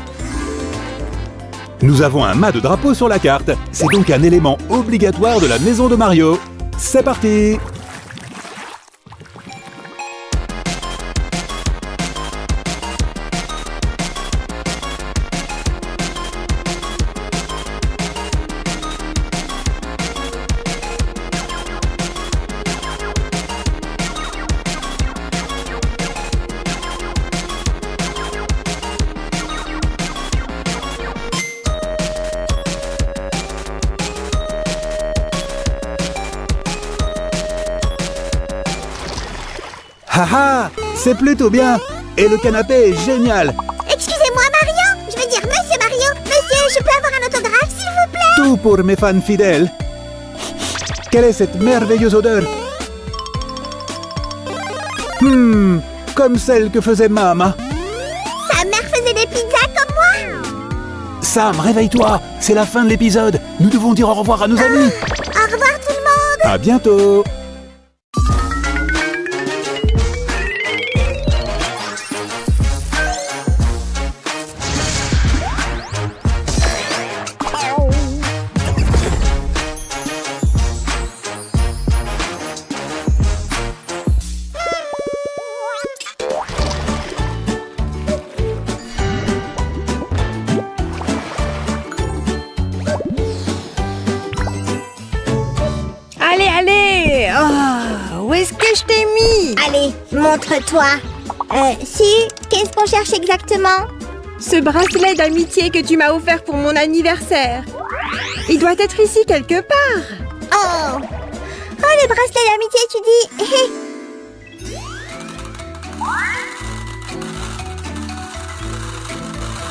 Nous avons un mât de drapeau sur la carte. C'est donc un élément obligatoire de la maison de Mario. C'est parti! Haha, c'est plutôt bien. Et le canapé est génial. Excusez-moi, Mario! Je veux dire Monsieur Mario! Monsieur, je peux avoir un autographe, s'il vous plaît? Tout pour mes fans fidèles. Quelle est cette merveilleuse odeur? Comme celle que faisait Mama. Sa mère faisait des pizzas comme moi! Sam, réveille-toi. C'est la fin de l'épisode. Nous devons dire au revoir à nos amis. Au revoir tout le monde! À bientôt. Allez, montre-toi. Si, qu'est-ce qu'on cherche exactement? Ce bracelet d'amitié que tu m'as offert pour mon anniversaire. Il doit être ici quelque part. Oh, le bracelet d'amitié, tu dis.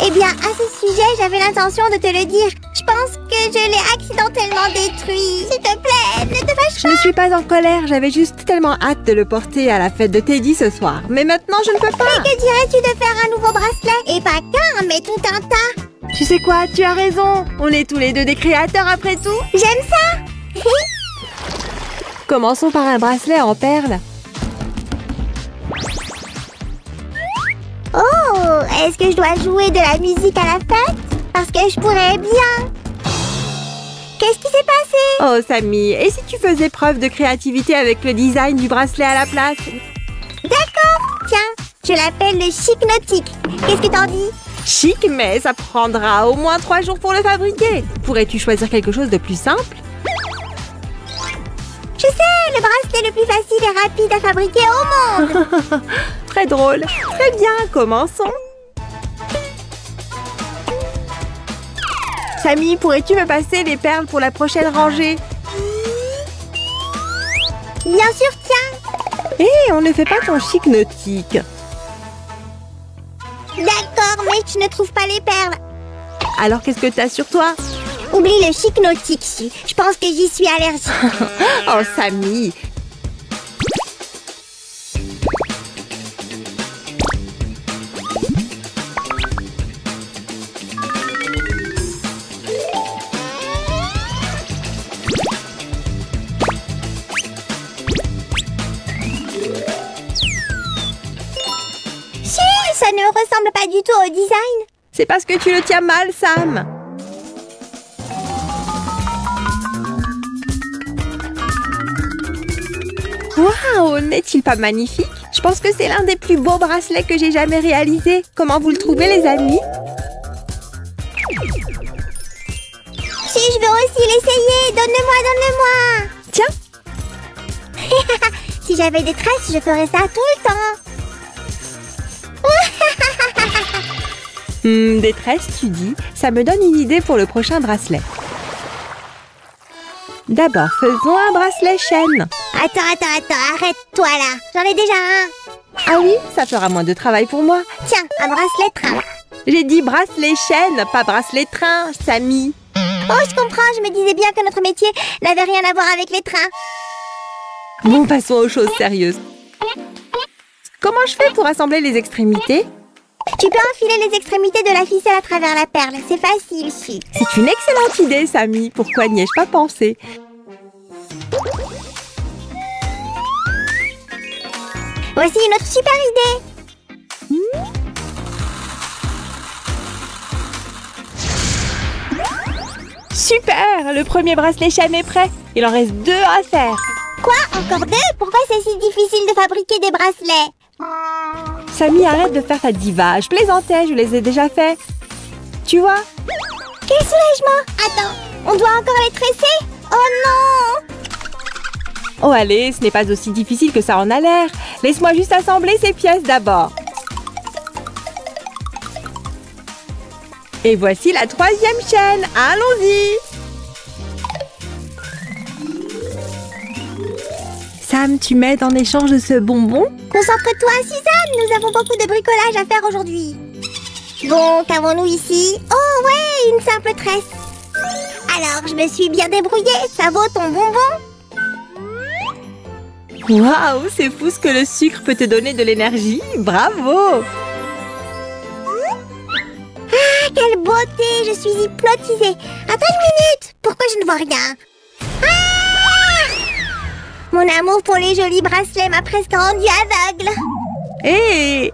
Eh bien, à ce sujet, j'avais l'intention de te le dire. Je pense que je l'ai accidentellement détruit. S'il te plaît, ne te fâche Je ne suis pas en colère, j'avais juste tellement hâte de le porter à la fête de Teddy ce soir. Mais maintenant, je ne peux pas. Mais que dirais-tu de faire un nouveau bracelet? Et pas qu'un, mais tout un tas. Tu sais quoi, tu as raison. On est tous les deux des créateurs après tout. J'aime ça. Commençons par un bracelet en perles. Oh, est-ce que je dois jouer de la musique à la fête? Parce que je pourrais bien. Qu'est-ce qui s'est passé? Oh, Samy, et si tu faisais preuve de créativité avec le design du bracelet à la place? D'accord, tiens, je l'appelle le chic nautique. Qu'est-ce que t'en dis? Chic, mais ça prendra au moins 3 jours pour le fabriquer. Pourrais-tu choisir quelque chose de plus simple? Je sais, le bracelet le plus facile et rapide à fabriquer au monde. Très drôle. Très bien, commençons. Samy, pourrais-tu me passer les perles pour la prochaine rangée? Bien sûr, tiens. Hé, on ne fait pas ton chic nautique. D'accord, mais je ne trouve pas les perles. Alors, qu'est-ce que t'as sur toi? Oublie le chic nautique, je pense que j'y suis allergique. Oh, Samy. Ça ne ressemble pas du tout au design. C'est parce que tu le tiens mal, Sam. Waouh, n'est-il pas magnifique? Je pense que c'est l'un des plus beaux bracelets que j'ai jamais réalisé. Comment vous le trouvez, les amis? Si, je veux aussi l'essayer. Donne-le-moi. Tiens. Si j'avais des tresses, je ferais ça tout le temps. Des tresses, tu dis? Ça me donne une idée pour le prochain bracelet. D'abord, faisons un bracelet chaîne. Attends, arrête-toi là. J'en ai déjà un. Ah oui, ça fera moins de travail pour moi. Tiens, un bracelet train. J'ai dit bracelet chaîne, pas bracelet train, Samy. Oh, je comprends, je me disais bien que notre métier n'avait rien à voir avec les trains. Bon, passons aux choses sérieuses. Comment je fais pour assembler les extrémités? Tu peux enfiler les extrémités de la ficelle à travers la perle. C'est facile, si. C'est une excellente idée, Samy. Pourquoi n'y ai-je pas pensé? Voici une autre super idée. Super! Le premier bracelet chaîne est prêt. Il en reste 2 à faire. Quoi? Encore 2? Pourquoi c'est si difficile de fabriquer des bracelets? Samy, arrête de faire ta diva. Je plaisantais, je les ai déjà faits. Tu vois? Quel soulagement! Attends, on doit encore les tresser? Oh non! Oh allez, ce n'est pas aussi difficile que ça en a l'air. Laisse-moi juste assembler ces pièces d'abord. Et voici la 3e chaîne. Allons-y! Sam, tu m'aides en échange de ce bonbon? Concentre-toi, Suzanne, nous avons beaucoup de bricolage à faire aujourd'hui. Bon, qu'avons-nous ici? Oh ouais, une simple tresse. Alors, je me suis bien débrouillée, ça vaut ton bonbon? Waouh, c'est fou ce que le sucre peut te donner de l'énergie. Bravo! Ah, quelle beauté, je suis hypnotisée. Attends une minute, pourquoi je ne vois rien? Mon amour pour les jolis bracelets m'a presque rendue aveugle. Hé!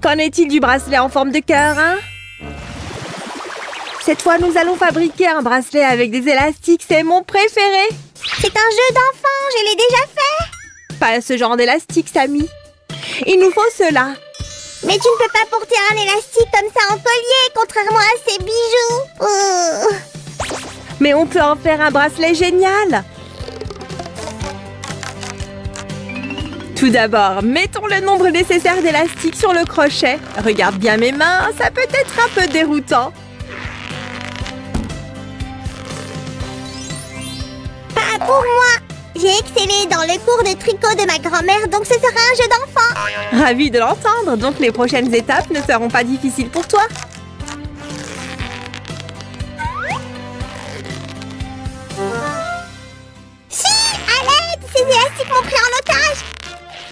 Qu'en est-il du bracelet en forme de cœur, hein? Cette fois, nous allons fabriquer un bracelet avec des élastiques. C'est mon préféré. C'est un jeu d'enfant, je l'ai déjà fait. Pas ce genre d'élastique, Samy. Il nous faut cela. Mais tu ne peux pas porter un élastique comme ça en collier, contrairement à ces bijoux. Mais on peut en faire un bracelet génial. Tout d'abord, mettons le nombre nécessaire d'élastiques sur le crochet. Regarde bien mes mains, ça peut être un peu déroutant. Pas pour moi. J'ai excellé dans le cours de tricot de ma grand-mère, donc ce sera un jeu d'enfant. Ravie de l'entendre, donc les prochaines étapes ne seront pas difficiles pour toi. Si, à l'aide, ces élastiques m'ont pris en otage.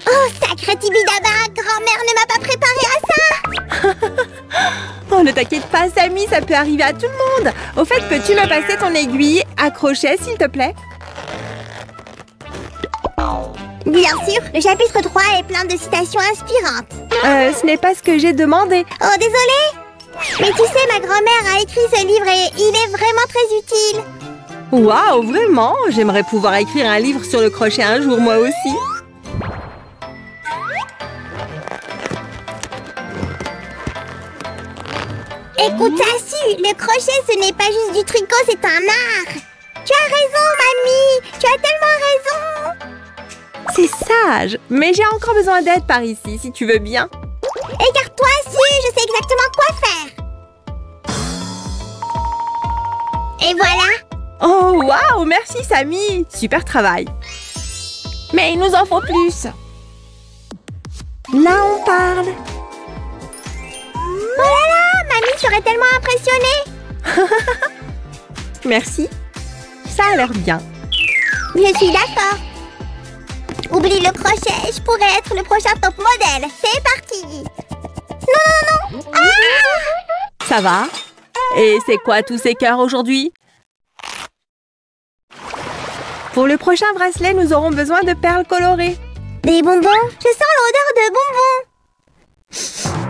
Oh, sacré Tibidaba, grand-mère ne m'a pas préparé à ça. Oh, ne t'inquiète pas, Samy, ça peut arriver à tout le monde. Au fait, peux-tu me passer ton aiguille à crochet, s'il te plaît? Bien sûr, le chapitre 3 est plein de citations inspirantes. Ce n'est pas ce que j'ai demandé. Oh, désolée. Mais tu sais, ma grand-mère a écrit ce livre et il est vraiment très utile. Waouh, vraiment? J'aimerais pouvoir écrire un livre sur le crochet un jour, moi aussi. Écoute, Tassu, le crochet, ce n'est pas juste du tricot, c'est un art. Tu as raison, mamie. Tu as tellement raison. C'est sage, mais j'ai encore besoin d'aide par ici, si tu veux bien. Écarte-toi, Su, je sais exactement quoi faire. Et voilà. Oh, waouh, merci, Samy. Super travail. Mais il nous en faut plus. Là, on parle. Oh là là, mamie serait tellement impressionnée. Merci. Ça a l'air bien. Je suis d'accord. Oublie le crochet, je pourrais être le prochain top modèle. C'est parti. Non, non, non. Ah! Ça va? Et c'est quoi tous ces cœurs aujourd'hui? Pour le prochain bracelet, nous aurons besoin de perles colorées. Des bonbons? Je sens l'odeur de bonbons.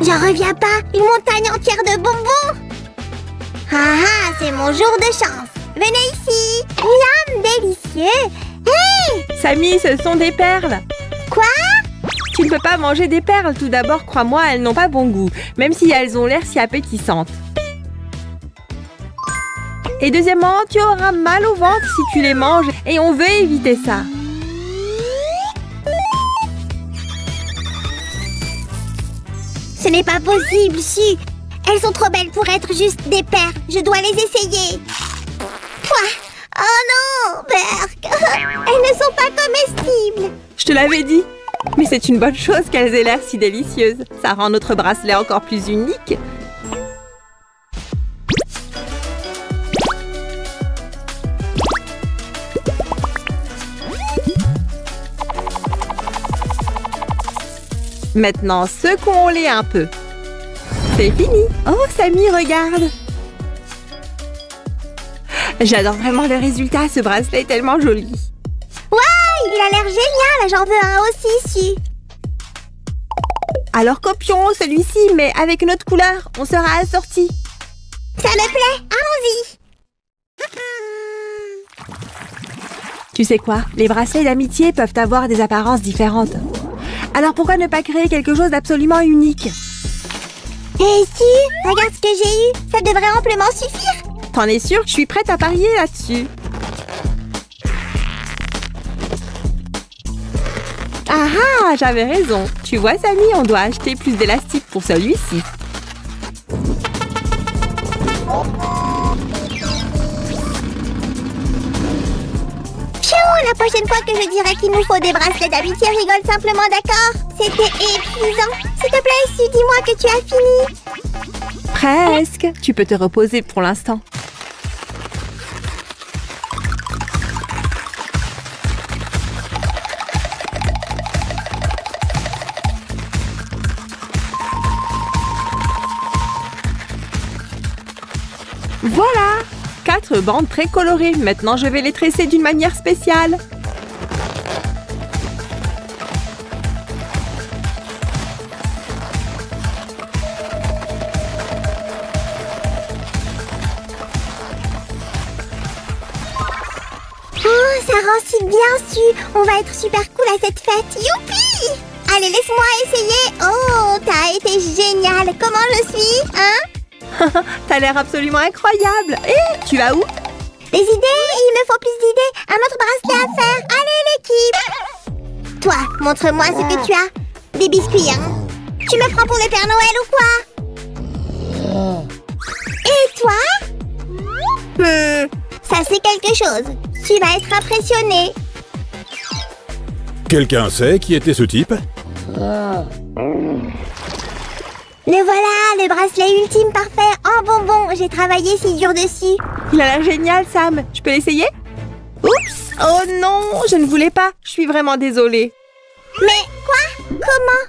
J'en reviens pas. Une montagne entière de bonbons. Ah ah, c'est mon jour de chance. Venez ici. Miam, délicieux. Hey! Samy, ce sont des perles. Quoi? Tu ne peux pas manger des perles. Tout d'abord, crois-moi, elles n'ont pas bon goût, même si elles ont l'air si appétissantes. Et deuxièmement, tu auras mal au ventre si tu les manges, et on veut éviter ça. Ce n'est pas possible, Su. Elles sont trop belles pour être juste des perles. Je dois les essayer. Quoi? Oh non, Berk. Elles ne sont pas comestibles. Je te l'avais dit. Mais c'est une bonne chose qu'elles aient l'air si délicieuses. Ça rend notre bracelet encore plus unique. Maintenant, secouons-les un peu. C'est fini. Oh, Samy, regarde. J'adore vraiment le résultat. Ce bracelet est tellement joli. Ouais, il a l'air génial. J'en veux un aussi, Su. Alors copions celui-ci, mais avec une autre couleur. On sera assortis. Ça me plaît. Allons-y. Tu sais quoi? Les bracelets d'amitié peuvent avoir des apparences différentes. Alors pourquoi ne pas créer quelque chose d'absolument unique? Et Su, regarde ce que j'ai eu. Ça devrait amplement suffire. T'en es sûre? Je suis prête à parier là-dessus. Ah ah, j'avais raison. Tu vois, Samy, on doit acheter plus d'élastique pour celui-ci. La prochaine fois que je dirai qu'il nous faut des bracelets d'amitié, rigole simplement, d'accord? C'était épuisant. S'il te plaît, Su, dis-moi que tu as fini. Presque. Tu peux te reposer pour l'instant. Voilà! 4 bandes très colorées. Maintenant, je vais les tresser d'une manière spéciale. Oh, ça rend si bien, Su. On va être super cool à cette fête. Youpi! Allez, laisse-moi essayer. Oh, t'as été génial. Comment je suis, hein? T'as l'air absolument incroyable. Et tu vas où? Des idées? Il me faut plus d'idées. Un autre bracelet à faire. Allez, l'équipe! toi, montre-moi ce que tu as. Des biscuits, hein? Tu me prends pour le Père Noël ou quoi? Et toi? Ça c'est quelque chose. Tu vas être impressionné. Quelqu'un sait qui était ce type? Le voilà, le bracelet ultime parfait en bonbon. J'ai travaillé si dur dessus. Il a l'air génial, Sam. Je peux l'essayer? Oups! Oh non, je ne voulais pas. Je suis vraiment désolée. Mais quoi? Comment?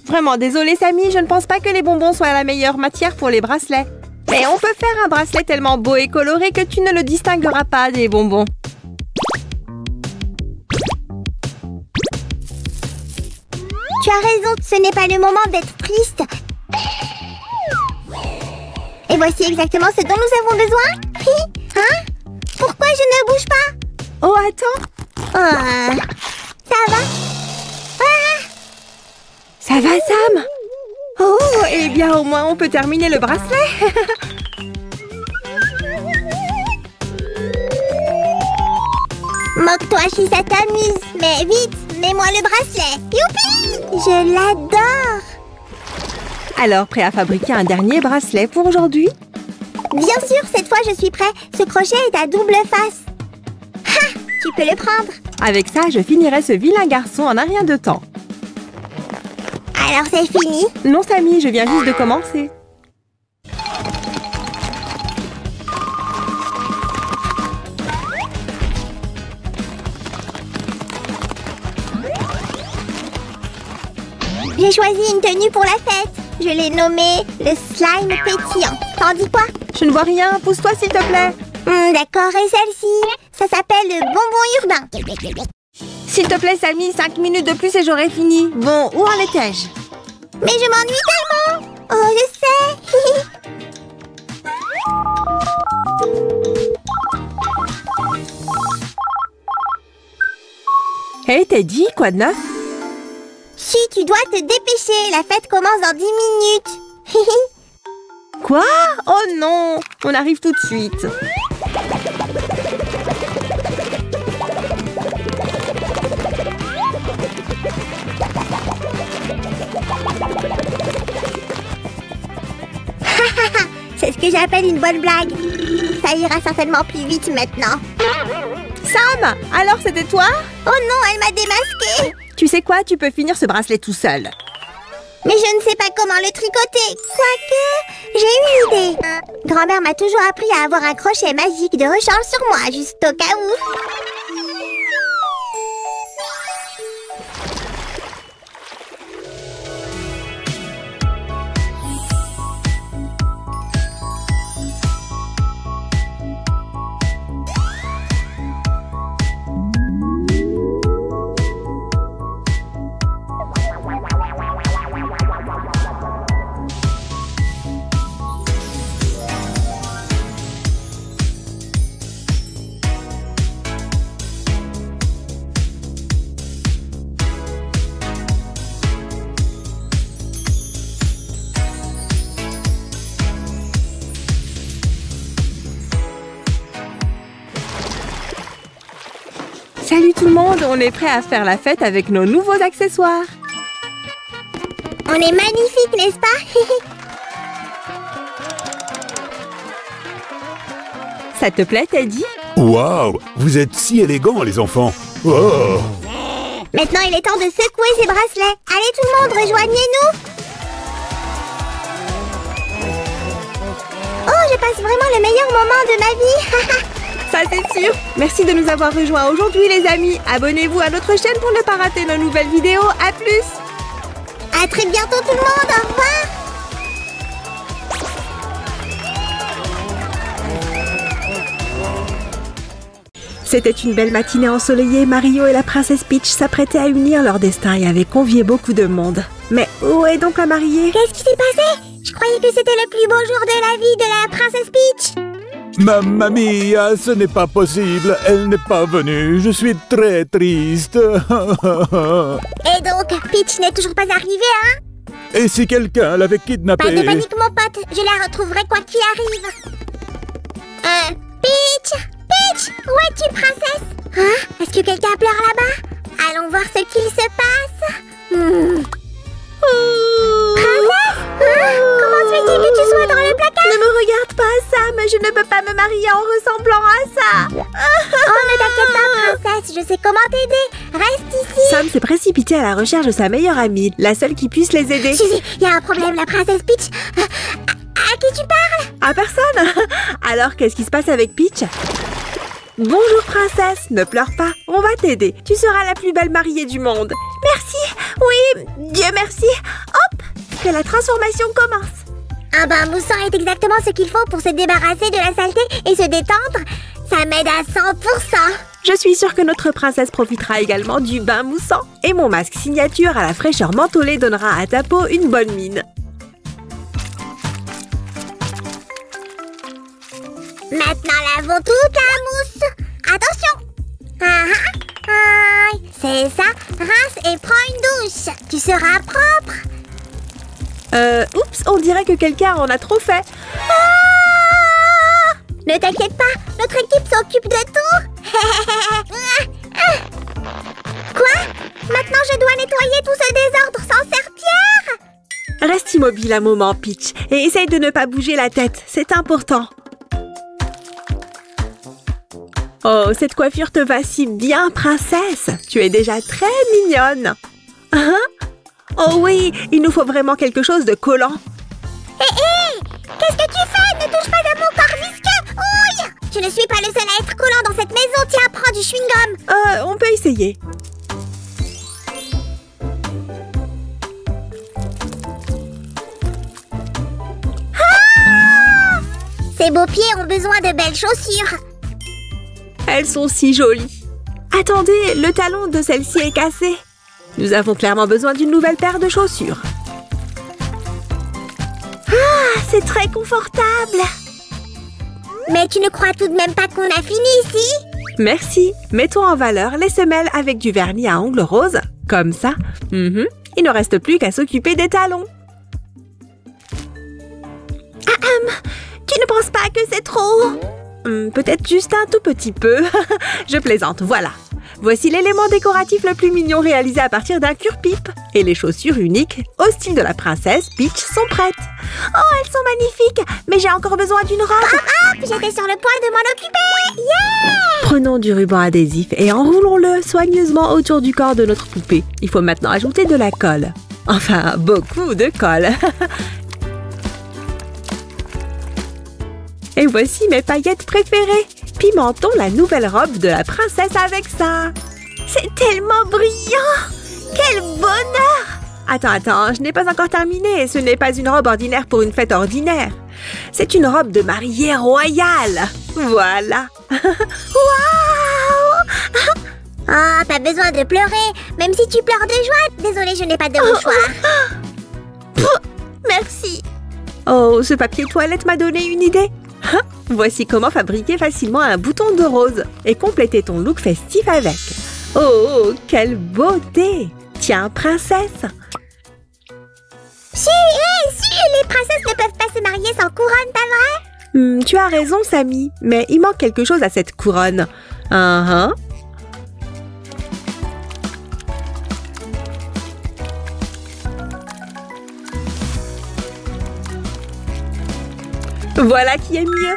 Vraiment désolée, Sammy. Je ne pense pas que les bonbons soient la meilleure matière pour les bracelets. Mais on peut faire un bracelet tellement beau et coloré que tu ne le distingueras pas des bonbons. Tu as raison, ce n'est pas le moment d'être triste. Et voici exactement ce dont nous avons besoin. Hein? Pourquoi je ne bouge pas? Oh, attends. Ça va? Ça va, Sam? Oh, eh bien, au moins, on peut terminer le bracelet. Moque-toi si ça t'amuse. Mais vite, mets-moi le bracelet. Youpi! Je l'adore. Alors, prêt à fabriquer un dernier bracelet pour aujourd'hui? Bien sûr, cette fois, je suis prêt. Ce crochet est à double face. Ha! Tu peux le prendre. Avec ça, je finirai ce vilain garçon en un rien de temps. Alors, c'est fini? Non, Sammy, je viens juste de commencer. J'ai choisi une tenue pour la fête. Je l'ai nommée le slime pétillant. T'en dis quoi? Je ne vois rien. Pousse-toi, s'il te plaît. D'accord, et celle-ci? Ça s'appelle le bonbon urbain. S'il te plaît, Sammy, 5 minutes de plus et j'aurai fini. Bon, où en étais-je? Mais je m'ennuie tellement. Oh, je sais. Hey, Teddy, quoi de neuf? Si, tu dois te dépêcher. La fête commence dans 10 minutes. Quoi? Oh non! On arrive tout de suite. C'est ce que j'appelle une bonne blague. Ça ira certainement plus vite maintenant. Sam! Alors, c'était toi? Oh non, elle m'a démasqué. Tu sais quoi? Tu peux finir ce bracelet tout seul. Mais je ne sais pas comment le tricoter. Quoique, j'ai une idée. Grand-mère m'a toujours appris à avoir un crochet magique de rechange sur moi, juste au cas où. Salut tout le monde, on est prêt à faire la fête avec nos nouveaux accessoires. On est magnifiques, n'est-ce pas? Ça te plaît, Teddy? Waouh! Vous êtes si élégants, les enfants! Oh! Maintenant, il est temps de secouer ces bracelets. Allez tout le monde, rejoignez-nous. Oh, je passe vraiment le meilleur moment de ma vie. Ça, c'est sûr. Merci de nous avoir rejoints aujourd'hui, les amis. Abonnez-vous à notre chaîne pour ne pas rater nos nouvelles vidéos. À plus! À très bientôt tout le monde, au revoir. C'était une belle matinée ensoleillée. Mario et la princesse Peach s'apprêtaient à unir leur destin et avaient convié beaucoup de monde. Mais où est donc la mariée? Qu'est-ce qui s'est passé? Je croyais que c'était le plus beau jour de la vie de la princesse Peach. Mamma mia, ce n'est pas possible. Elle n'est pas venue. Je suis très triste. Et donc, Peach n'est toujours pas arrivée, hein? Et si quelqu'un l'avait kidnappée? Pas de panique, mon pote. Je la retrouverai quoi qu'il arrive. Peach! Peach! Où es-tu, princesse? Hein? Est-ce que quelqu'un pleure là-bas? Allons voir ce qu'il se passe. Princesse, comment se fait-il que tu sois dans le placard? Ne me regarde pas, Sam, je ne peux pas me marier en ressemblant à ça. Oh, ne t'inquiète pas, princesse, je sais comment t'aider. Reste ici. Sam s'est précipité à la recherche de sa meilleure amie, la seule qui puisse les aider. Suzy, il y a un problème, la princesse Peach. À qui tu parles? À personne. Alors, qu'est-ce qui se passe avec Peach? Bonjour princesse, ne pleure pas, on va t'aider. Tu seras la plus belle mariée du monde. Merci, oui, Dieu merci. Hop, que la transformation commence. Un bain moussant est exactement ce qu'il faut pour se débarrasser de la saleté et se détendre. Ça m'aide à 100%. Je suis sûre que notre princesse profitera également du bain moussant. Et mon masque signature à la fraîcheur mentholée donnera à ta peau une bonne mine. Maintenant, lavons toute la mousse. Attention. C'est ça, rince et prends une douche. Tu seras propre. Oups, on dirait que quelqu'un en a trop fait. Ne t'inquiète pas, notre équipe s'occupe de tout. Quoi? Maintenant, je dois nettoyer tout ce désordre sans serpillère? Reste immobile un moment, Peach, et essaye de ne pas bouger la tête, c'est important. Oh, cette coiffure te va si bien, princesse. Tu es déjà très mignonne. Hein? Oh oui, il nous faut vraiment quelque chose de collant. Hé, qu'est-ce que tu fais? Ne touche pas à mon corps visqueux. Ouille! Je ne suis pas le seul à être collant dans cette maison. Tiens, prends du chewing-gum. On peut essayer. Ces beaux pieds ont besoin de belles chaussures. Elles sont si jolies. Attendez, le talon de celle-ci est cassé. Nous avons clairement besoin d'une nouvelle paire de chaussures. C'est très confortable. Mais tu ne crois tout de même pas qu'on a fini ici? Merci. Mettons en valeur les semelles avec du vernis à ongles roses. Comme ça. Il ne reste plus qu'à s'occuper des talons. Tu ne penses pas que c'est trop? Peut-être juste un tout petit peu. Je plaisante, voilà. Voici l'élément décoratif le plus mignon réalisé à partir d'un cure-pipe. Et les chaussures uniques, au style de la princesse Peach, sont prêtes. Oh, elles sont magnifiques, mais j'ai encore besoin d'une robe. Hop, j'étais sur le point de m'en occuper. Yeah! Prenons du ruban adhésif et enroulons-le soigneusement autour du corps de notre poupée. Il faut maintenant ajouter de la colle. Enfin, beaucoup de colle. Et voici mes paillettes préférées. Pimentons la nouvelle robe de la princesse avec ça. C'est tellement brillant. Quel bonheur! Attends, je n'ai pas encore terminé. Ce n'est pas une robe ordinaire pour une fête ordinaire. C'est une robe de mariée royale. Voilà. Waouh! Oh, pas besoin de pleurer. Même si tu pleures de joie. Désolée, je n'ai pas de mouchoir. Merci. Oh, ce papier toilette m'a donné une idée. Voici comment fabriquer facilement un bouton de rose et compléter ton look festif avec. Oh, quelle beauté! Tiens, princesse! Si, les princesses ne peuvent pas se marier sans couronne, pas vrai? Tu as raison, Sammy, mais il manque quelque chose à cette couronne. Voilà qui est mieux.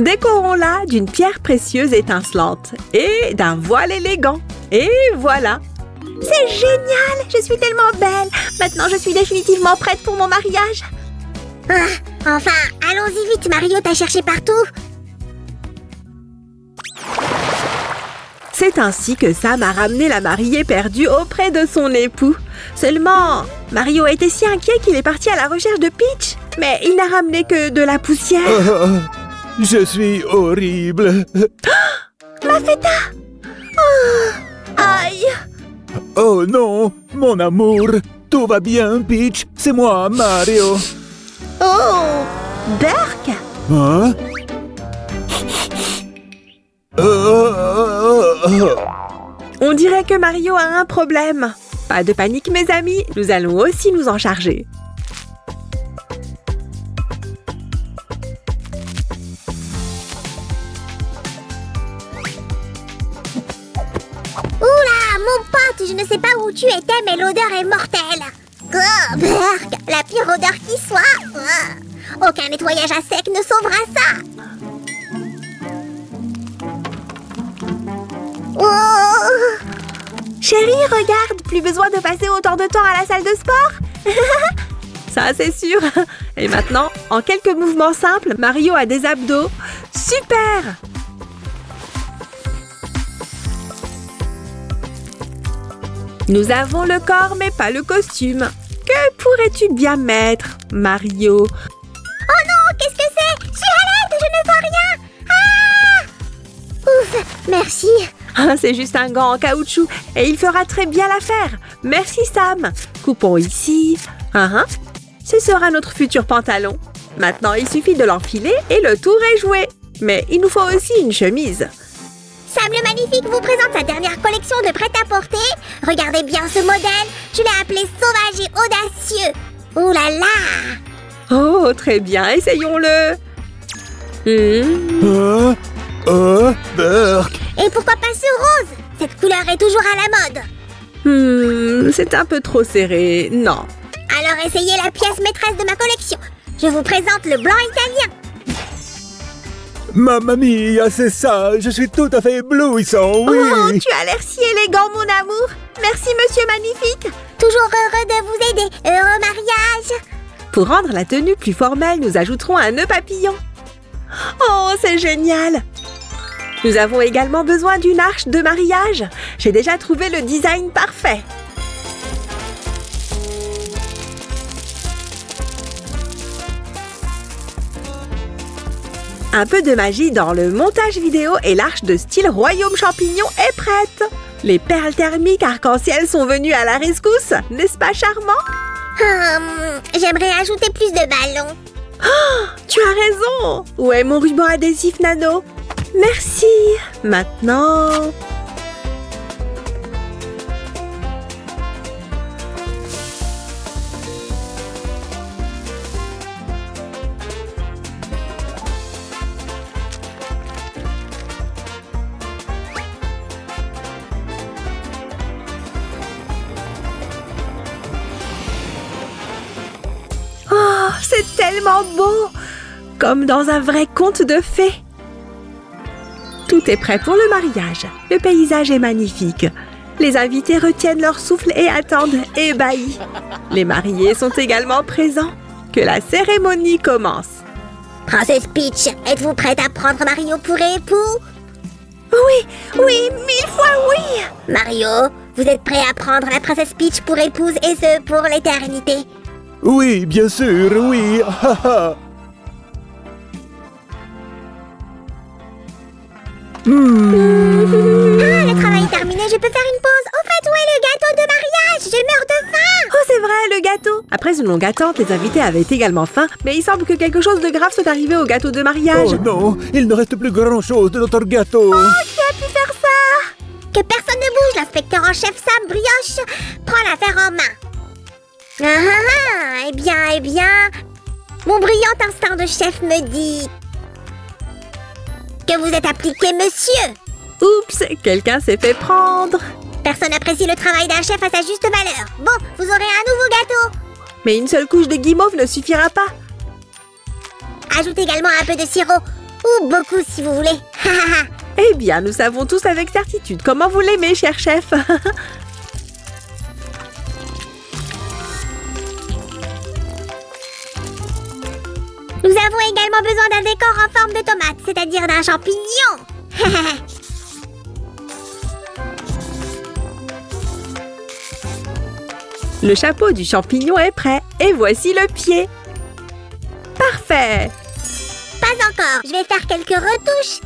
Décorons-la d'une pierre précieuse étincelante et d'un voile élégant. Et voilà. C'est génial! Je suis tellement belle! Maintenant, je suis définitivement prête pour mon mariage. Enfin, allons-y vite, Mario t'a cherché partout. C'est ainsi que Sam a ramené la mariée perdue auprès de son époux. Seulement, Mario a été si inquiet qu'il est parti à la recherche de Peach. Mais il n'a ramené que de la poussière. Je suis horrible. Mafeta! Aïe! Oh non, mon amour. Tout va bien, Peach. C'est moi, Mario. Oh! Burke? Hein? On dirait que Mario a un problème. Pas de panique, mes amis. Nous allons aussi nous en charger. Oula, mon pote, sais pas où tu étais, mais l'odeur est mortelle. Oh, Burk, la pire odeur qui soit. Oh, aucun nettoyage à sec ne sauvera ça. Oh. Chérie, regarde, plus besoin de passer autant de temps à la salle de sport. Ça, c'est sûr. Et maintenant, en quelques mouvements simples, Mario a des abdos. Super! Nous avons le corps, mais pas le costume. Que pourrais-tu bien mettre, Mario? Oh non, qu'est-ce que c'est? Je suis à l'aide, je ne vois rien. Ah! Ouf, merci. Ah, c'est juste un gant en caoutchouc et il fera très bien l'affaire. Merci, Sam. Coupons ici. Ce sera notre futur pantalon. Maintenant, il suffit de l'enfiler et le tour est joué. Mais il nous faut aussi une chemise. Sam le Magnifique vous présente sa dernière collection de prêt-à-porter. Regardez bien ce modèle. Je l'ai appelé sauvage et audacieux. Oh là là! Oh, très bien. Essayons-le. Burk. Et pourquoi pas ce rose? Cette couleur est toujours à la mode. C'est un peu trop serré. Non. Alors essayez la pièce maîtresse de ma collection. Je vous présente le blanc italien. Mamma mia, c'est ça. Je suis tout à fait éblouissant, oui. Oh, tu as l'air si élégant, mon amour. Merci, monsieur Magnifique. Toujours heureux de vous aider. Heureux mariage. Pour rendre la tenue plus formelle, nous ajouterons un nœud papillon. Oh, c'est génial! Nous avons également besoin d'une arche de mariage. J'ai déjà trouvé le design parfait. Un peu de magie dans le montage vidéo et l'arche de style Royaume Champignon est prête. Les perles thermiques arc-en-ciel sont venues à la rescousse, n'est-ce pas charmant? J'aimerais ajouter plus de ballons. Oh, tu as raison! Où est mon ruban adhésif nano? Merci! Maintenant... Oh, c'est tellement beau! Comme dans un vrai conte de fées. Tout est prêt pour le mariage. Le paysage est magnifique. Les invités retiennent leur souffle et attendent ébahis. Les mariés sont également présents. Que la cérémonie commence. Princesse Peach, êtes-vous prête à prendre Mario pour époux? Oui, 1000 fois oui. Mario, vous êtes prêt à prendre la princesse Peach pour épouse et ce pour l'éternité? Oui, bien sûr, oui. Le travail est terminé, je peux faire une pause. Au fait, où est le gâteau de mariage? Je meurs de faim. Oh, c'est vrai, le gâteau! Après une longue attente, les invités avaient également faim, mais il semble que quelque chose de grave soit arrivé au gâteau de mariage. Oh non, il ne reste plus grand-chose de notre gâteau. Qui a pu faire ça? Que personne ne bouge, l'inspecteur en chef Sam Brioche prend l'affaire en main. Eh bien, mon brillant instinct de chef me dit que vous êtes appliqué, monsieur. Oups, quelqu'un s'est fait prendre. Personne n'apprécie le travail d'un chef à sa juste valeur. Bon, vous aurez un nouveau gâteau. Mais une seule couche de guimauve ne suffira pas. Ajoutez également un peu de sirop. Ou beaucoup si vous voulez. Eh bien, nous savons tous avec certitude comment vous l'aimez, cher chef. Nous avons également besoin d'un décor en forme de tomate, c'est-à-dire d'un champignon. Le chapeau du champignon est prêt. Et voici le pied. Parfait. Pas encore, je vais faire quelques retouches.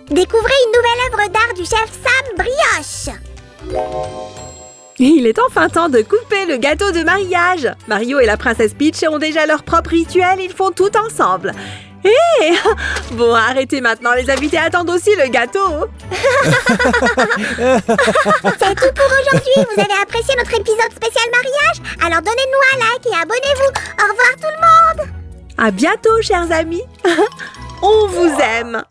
Découvrez une nouvelle œuvre d'art du chef Sam Brioche. Il est enfin temps de couper le gâteau de mariage. Mario et la princesse Peach ont déjà leur propre rituel, ils font tout ensemble. Hé! Bon, arrêtez maintenant, les invités attendent aussi le gâteau. C'est tout pour aujourd'hui. Vous avez apprécié notre épisode spécial mariage? Alors donnez-nous un like et abonnez-vous. Au revoir tout le monde. À bientôt, chers amis. On vous aime.